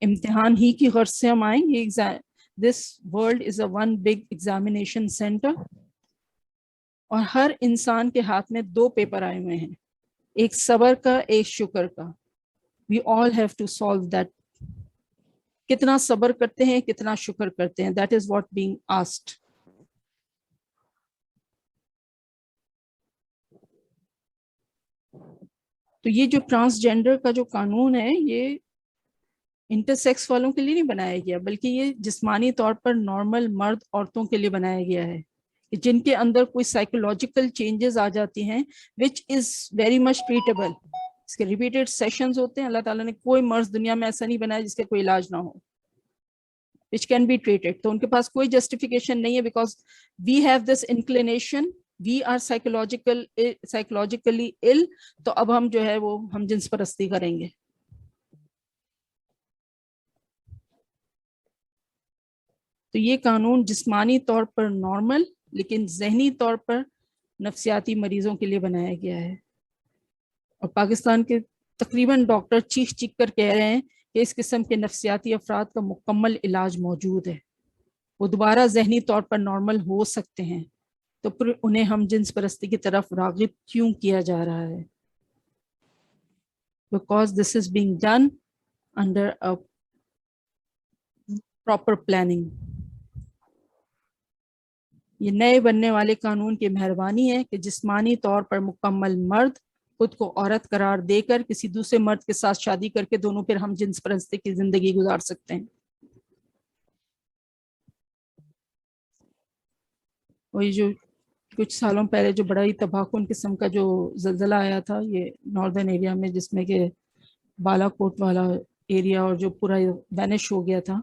Speaker 1: امتحان ہی کی غرض سے ہم آئیں گے. This world is a one big examination centre, اور ہر انسان کے ہاتھ میں 2 پیپر آئے ہوئے ہیں، ایک صبر کا ایک شکر کا. We all have to salute that. کتنا صبر کرتے ہیں کتنا شکر کرتے ہیں، that is what being asked. تو یہ جو ٹرانسجینڈر کا جو قانون ہے یہ انٹرسیکس والوں کے لیے نہیں بنایا گیا، بلکہ یہ جسمانی طور پر نارمل مرد عورتوں کے لیے بنایا گیا ہے، جن کے اندر کوئی سائیکولوجیکل چینجز آ جاتی ہیں which is very much treatable. اس کے ریپیٹڈ سیشنز ہوتے ہیں. اللہ تعالیٰ نے کوئی مرض دنیا میں ایسا نہیں بنایا جس کا کوئی علاج نہ ہو, which can be treated. تو ان کے پاس کوئی جسٹیفیکیشن نہیں ہے, because we have this inclination, we are psychologically ill. تو اب ہم جو ہے وہ ہم جنس پرستی کریں گے. تو یہ قانون جسمانی طور پر نارمل لیکن ذہنی طور پر نفسیاتی مریضوں کے لیے بنایا گیا ہے. اور پاکستان کے تقریباً ڈاکٹر چیخ کر کہہ رہے ہیں کہ اس قسم کے نفسیاتی افراد کا مکمل علاج موجود ہے, وہ دوبارہ ذہنی طور پر نارمل ہو سکتے ہیں. تو پھر انہیں ہم جنس پرستی کی طرف راغب کیوں کیا جا رہا ہے؟ Because this is being done under a proper planning. یہ نئے بننے والے قانون کی مہربانی ہے کہ جسمانی طور پر مکمل مرد خود کو عورت قرار دے کر کسی دوسرے مرد کے ساتھ شادی کر کے دونوں پھر ہم جنس پرستی کی زندگی گزار سکتے ہیں. اور یہ جو کچھ سالوں پہلے جو بڑا ہی تباہ کن قسم کا جو زلزلہ آیا تھا یہ ناردرن ایریا میں, جس میں کہ بالا کوٹ والا ایریا اور جو پورا وینش ہو گیا تھا,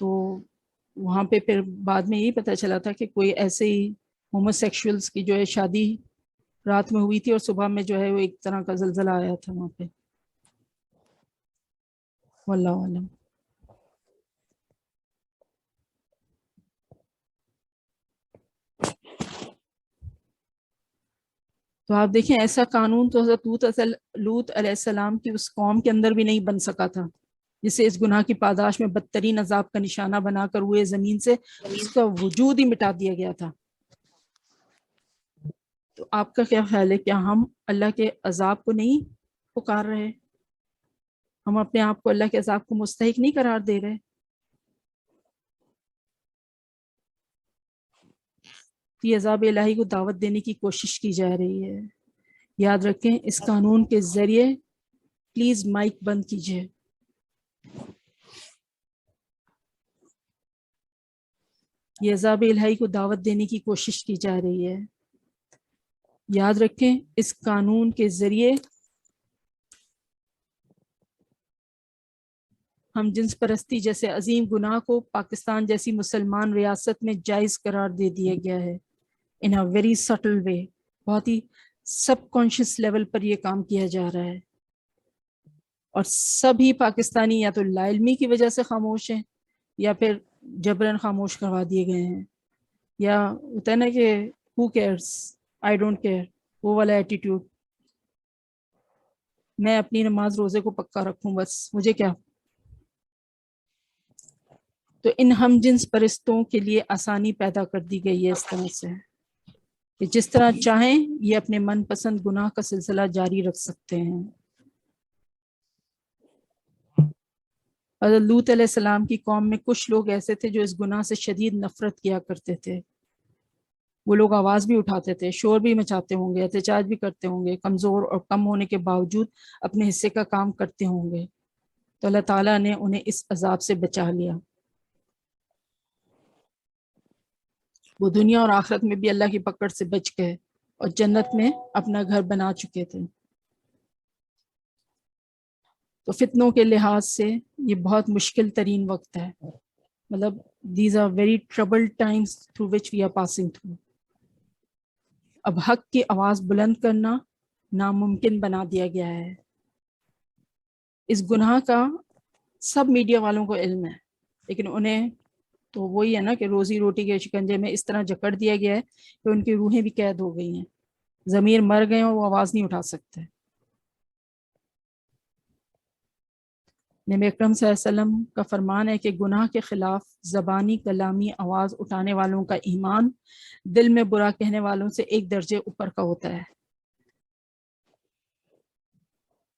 Speaker 1: تو وہاں پہ پھر بعد میں یہی پتہ چلا تھا کہ کوئی ایسے ہی ہوموسیکشولز کی جو ہے شادی رات میں ہوئی تھی اور صبح میں جو ہے وہ ایک طرح کا زلزلہ آیا تھا وہاں پہ. واللہ عالم. تو آپ دیکھیں ایسا قانون تو حضرت لوط علیہ السلام کی اس قوم کے اندر بھی نہیں بن سکا تھا, جسے اس گناہ کی پاداش میں بدترین عذاب کا نشانہ بنا کر ہوئے زمین سے اس کا وجود ہی مٹا دیا گیا تھا. تو آپ کا کیا خیال ہے, کیا ہم اللہ کے عذاب کو نہیں پکار رہے؟ ہم اپنے آپ کو اللہ کے عذاب کو مستحق نہیں قرار دے رہے؟ یہ عذاب الہی کو دعوت دینے کی کوشش کی جا رہی ہے. یاد رکھیں اس قانون کے ذریعے, پلیز مائک بند کیجئے, یہ عذاب الہی کو دعوت دینے کی کوشش کی جا رہی ہے. یاد رکھیں اس قانون کے ذریعے ہم جنس پرستی جیسے عظیم گناہ کو پاکستان جیسی مسلمان ریاست میں جائز قرار دے دیا گیا ہے. ان اے ویری سٹل وے, بہت ہی سب کانشیس لیول پر یہ کام کیا جا رہا ہے. اور سبھی پاکستانی یا تو لا علمی کی وجہ سے خاموش ہیں یا پھر جبراً خاموش کروا دیے گئے ہیں, یا ہوتا ہے نا کہ who cares, I don't care, وہ والا ایٹیٹیوڈ, میں اپنی نماز روزے کو پکا رکھوں بس, مجھے کیا. تو ان ہم جنس پرستوں کے لیے آسانی پیدا کر دی گئی ہے اس طرح سے کہ جس طرح چاہیں یہ اپنے من پسند گناہ کا سلسلہ جاری رکھ سکتے ہیں. حضرت لوط علیہ السلام کی قوم میں کچھ لوگ ایسے تھے جو اس گناہ سے شدید نفرت کیا کرتے تھے. وہ لوگ آواز بھی اٹھاتے تھے, شور بھی مچاتے ہوں گے, احتجاج بھی کرتے ہوں گے, کمزور اور کم ہونے کے باوجود اپنے حصے کا کام کرتے ہوں گے. تو اللہ تعالیٰ نے انہیں اس عذاب سے بچا لیا. وہ دنیا اور آخرت میں بھی اللہ کی پکڑ سے بچ گئے اور جنت میں اپنا گھر بنا چکے تھے. تو فتنوں کے لحاظ سے یہ بہت مشکل ترین وقت ہے, مطلب these are very troubled times through which we are passing through. اب حق کی آواز بلند کرنا ناممکن بنا دیا گیا ہے. اس گناہ کا سب میڈیا والوں کو علم ہے, لیکن انہیں تو وہی ہے نا کہ روزی روٹی کے شکنجے میں اس طرح جکڑ دیا گیا ہے کہ ان کی روحیں بھی قید ہو گئی ہیں, ضمیر مر گئے اور وہ آواز نہیں اٹھا سکتے. نبی اکرم صلی اللہ علیہ وسلم کا فرمان ہے کہ گناہ کے خلاف زبانی کلامی آواز اٹھانے والوں کا ایمان دل میں برا کہنے والوں سے ایک درجے اوپر کا ہوتا ہے.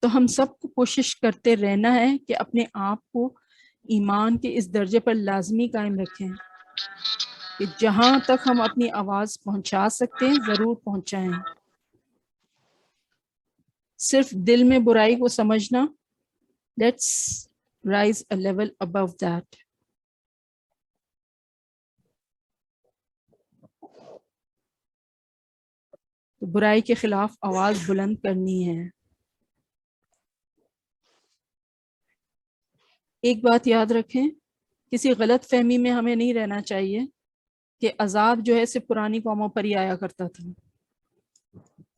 Speaker 1: تو ہم سب کو کوشش کرتے رہنا ہے کہ اپنے آپ کو ایمان کے اس درجے پر لازمی قائم رکھیں کہ جہاں تک ہم اپنی آواز پہنچا سکتے ہیں ضرور پہنچائیں. صرف دل میں برائی کو سمجھنا, let's rise a level above that. تو برائی کے خلاف آواز بلند کرنی ہے. ایک بات یاد رکھیں، کسی غلط فہمی میں ہمیں نہیں رہنا چاہیے کہ عذاب جو ہے صرف پرانی قوموں پر ہی آیا کرتا تھا،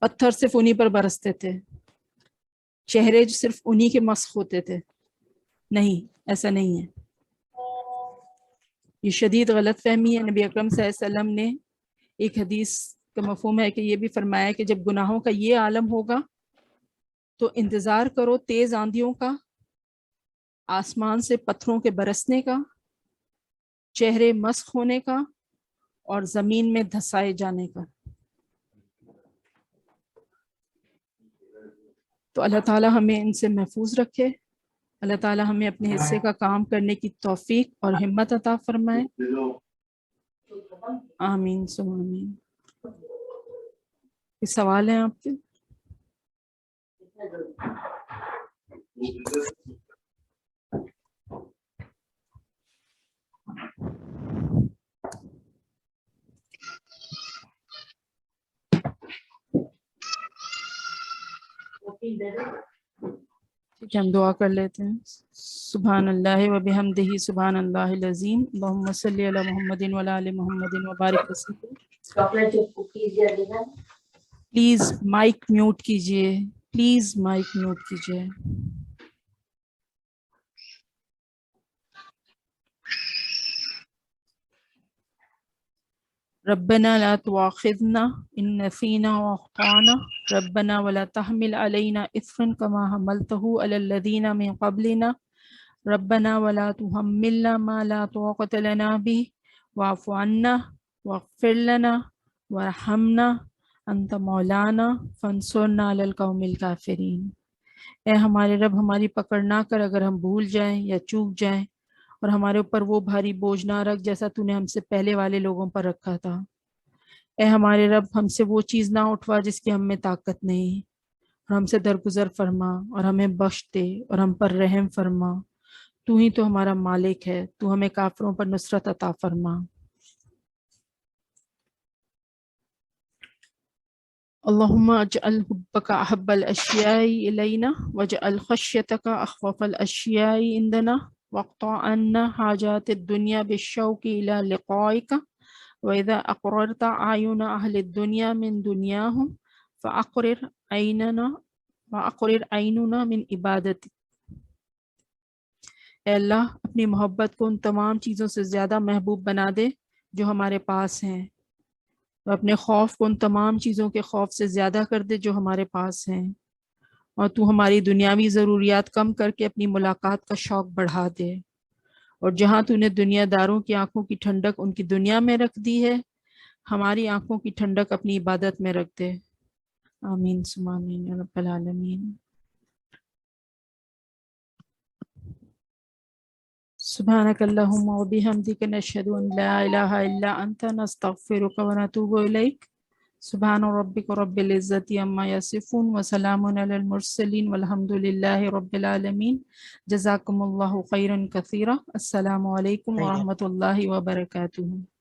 Speaker 1: پتھر صرف انہی پر برستے تھے، چہرے صرف انہی کے مسخ ہوتے تھے. نہیں، ایسا نہیں ہے. یہ شدید غلط فہمی ہے. نبی اکرم صلی اللہ علیہ وسلم نے ایک حدیث کا مفہوم ہے کہ یہ بھی فرمایا کہ جب گناہوں کا یہ عالم ہوگا تو انتظار کرو تیز آندھیوں کا، آسمان سے پتھروں کے برسنے کا، چہرے مسخ ہونے کا، اور زمین میں دھسائے جانے کا. تو اللہ تعالیٰ ہمیں ان سے محفوظ رکھے. اللہ تعالیٰ ہمیں اپنے حصے کا کام کرنے کی توفیق اور ہمت عطا فرمائے. آمین ثم آمین. کوئی سوال ہیں آپ کے؟ ٹھیک ہے، ہم دعا کر لیتے ہیں. سبحان اللہ و بحمدہ، سبحان اللہ العظیم. اللہم صلی علی محمد و علی آل محمد وبارک وسلم. پلیز مائک میوٹ کیجئے، پلیز مائک میوٹ کیجئے. ربنا لا تؤاخذنا ان نسینا واخطانا ربنا ولا تحمل علينا اصرا كما حملته على الذين من قبلنا ربنا ولا تحملنا ما لا طاقة لنا به واعف عنا واغفر لنا وارحمنا انت مولانا فانصرنا على القوم الكافرین. اے ہمارے رب، ہماری پکڑ نہ کر اگر ہم بھول جائیں یا چوک جائیں، اور ہمارے اوپر وہ بھاری بوجھ نہ رکھ جیسا تو نے ہم سے پہلے والے لوگوں پر رکھا تھا. اے ہمارے رب، ہم سے وہ چیز نہ اٹھوا جس کی ہم میں طاقت نہیں، اور ہم سے درگزر فرما اور ہمیں بخش دے اور ہم پر رحم فرما. تو ہی تو ہمارا مالک ہے، تو ہمیں کافروں پر نصرت عطا فرما. اللہم اجعل حبک احب الاشیاء الینا واجعل خشیتک اخوف الاشیاء عندنا واقطع عنا حاجات الدنیا بالشوق الى لقائک وإذا أقررت أعين أهل الدنيا من دنياهم فأقرر عيننا من عبادتك. اے اللہ، اپنی محبت کو ان تمام چیزوں سے زیادہ محبوب بنا دے جو ہمارے پاس ہیں، اور اپنے خوف کو ان تمام چیزوں کے خوف سے زیادہ کر دے جو ہمارے پاس ہیں، اور تو ہماری دنیاوی ضروریات کم کر کے اپنی ملاقات کا شوق بڑھا دے. اور جہاں تو نے دنیا داروں کی آنکھوں کی ٹھنڈک ان کی دنیا میں رکھ دی ہے، ہماری آنکھوں کی ٹھنڈک اپنی عبادت میں رکھ دے. آمین ثم آمین یا رب العالمین. سبحانک اللہم و بحمدک نشہد ان لا الہ الا انت نستغفرک و نتوب الیک. سبحان ربک رب العزت عما یصفون وسلام علی المرسلین والحمد للہ رب العالمین. جزاکم اللہ خیرا کثیرا. السلام علیکم ورحمۃ اللہ وبرکاتہ.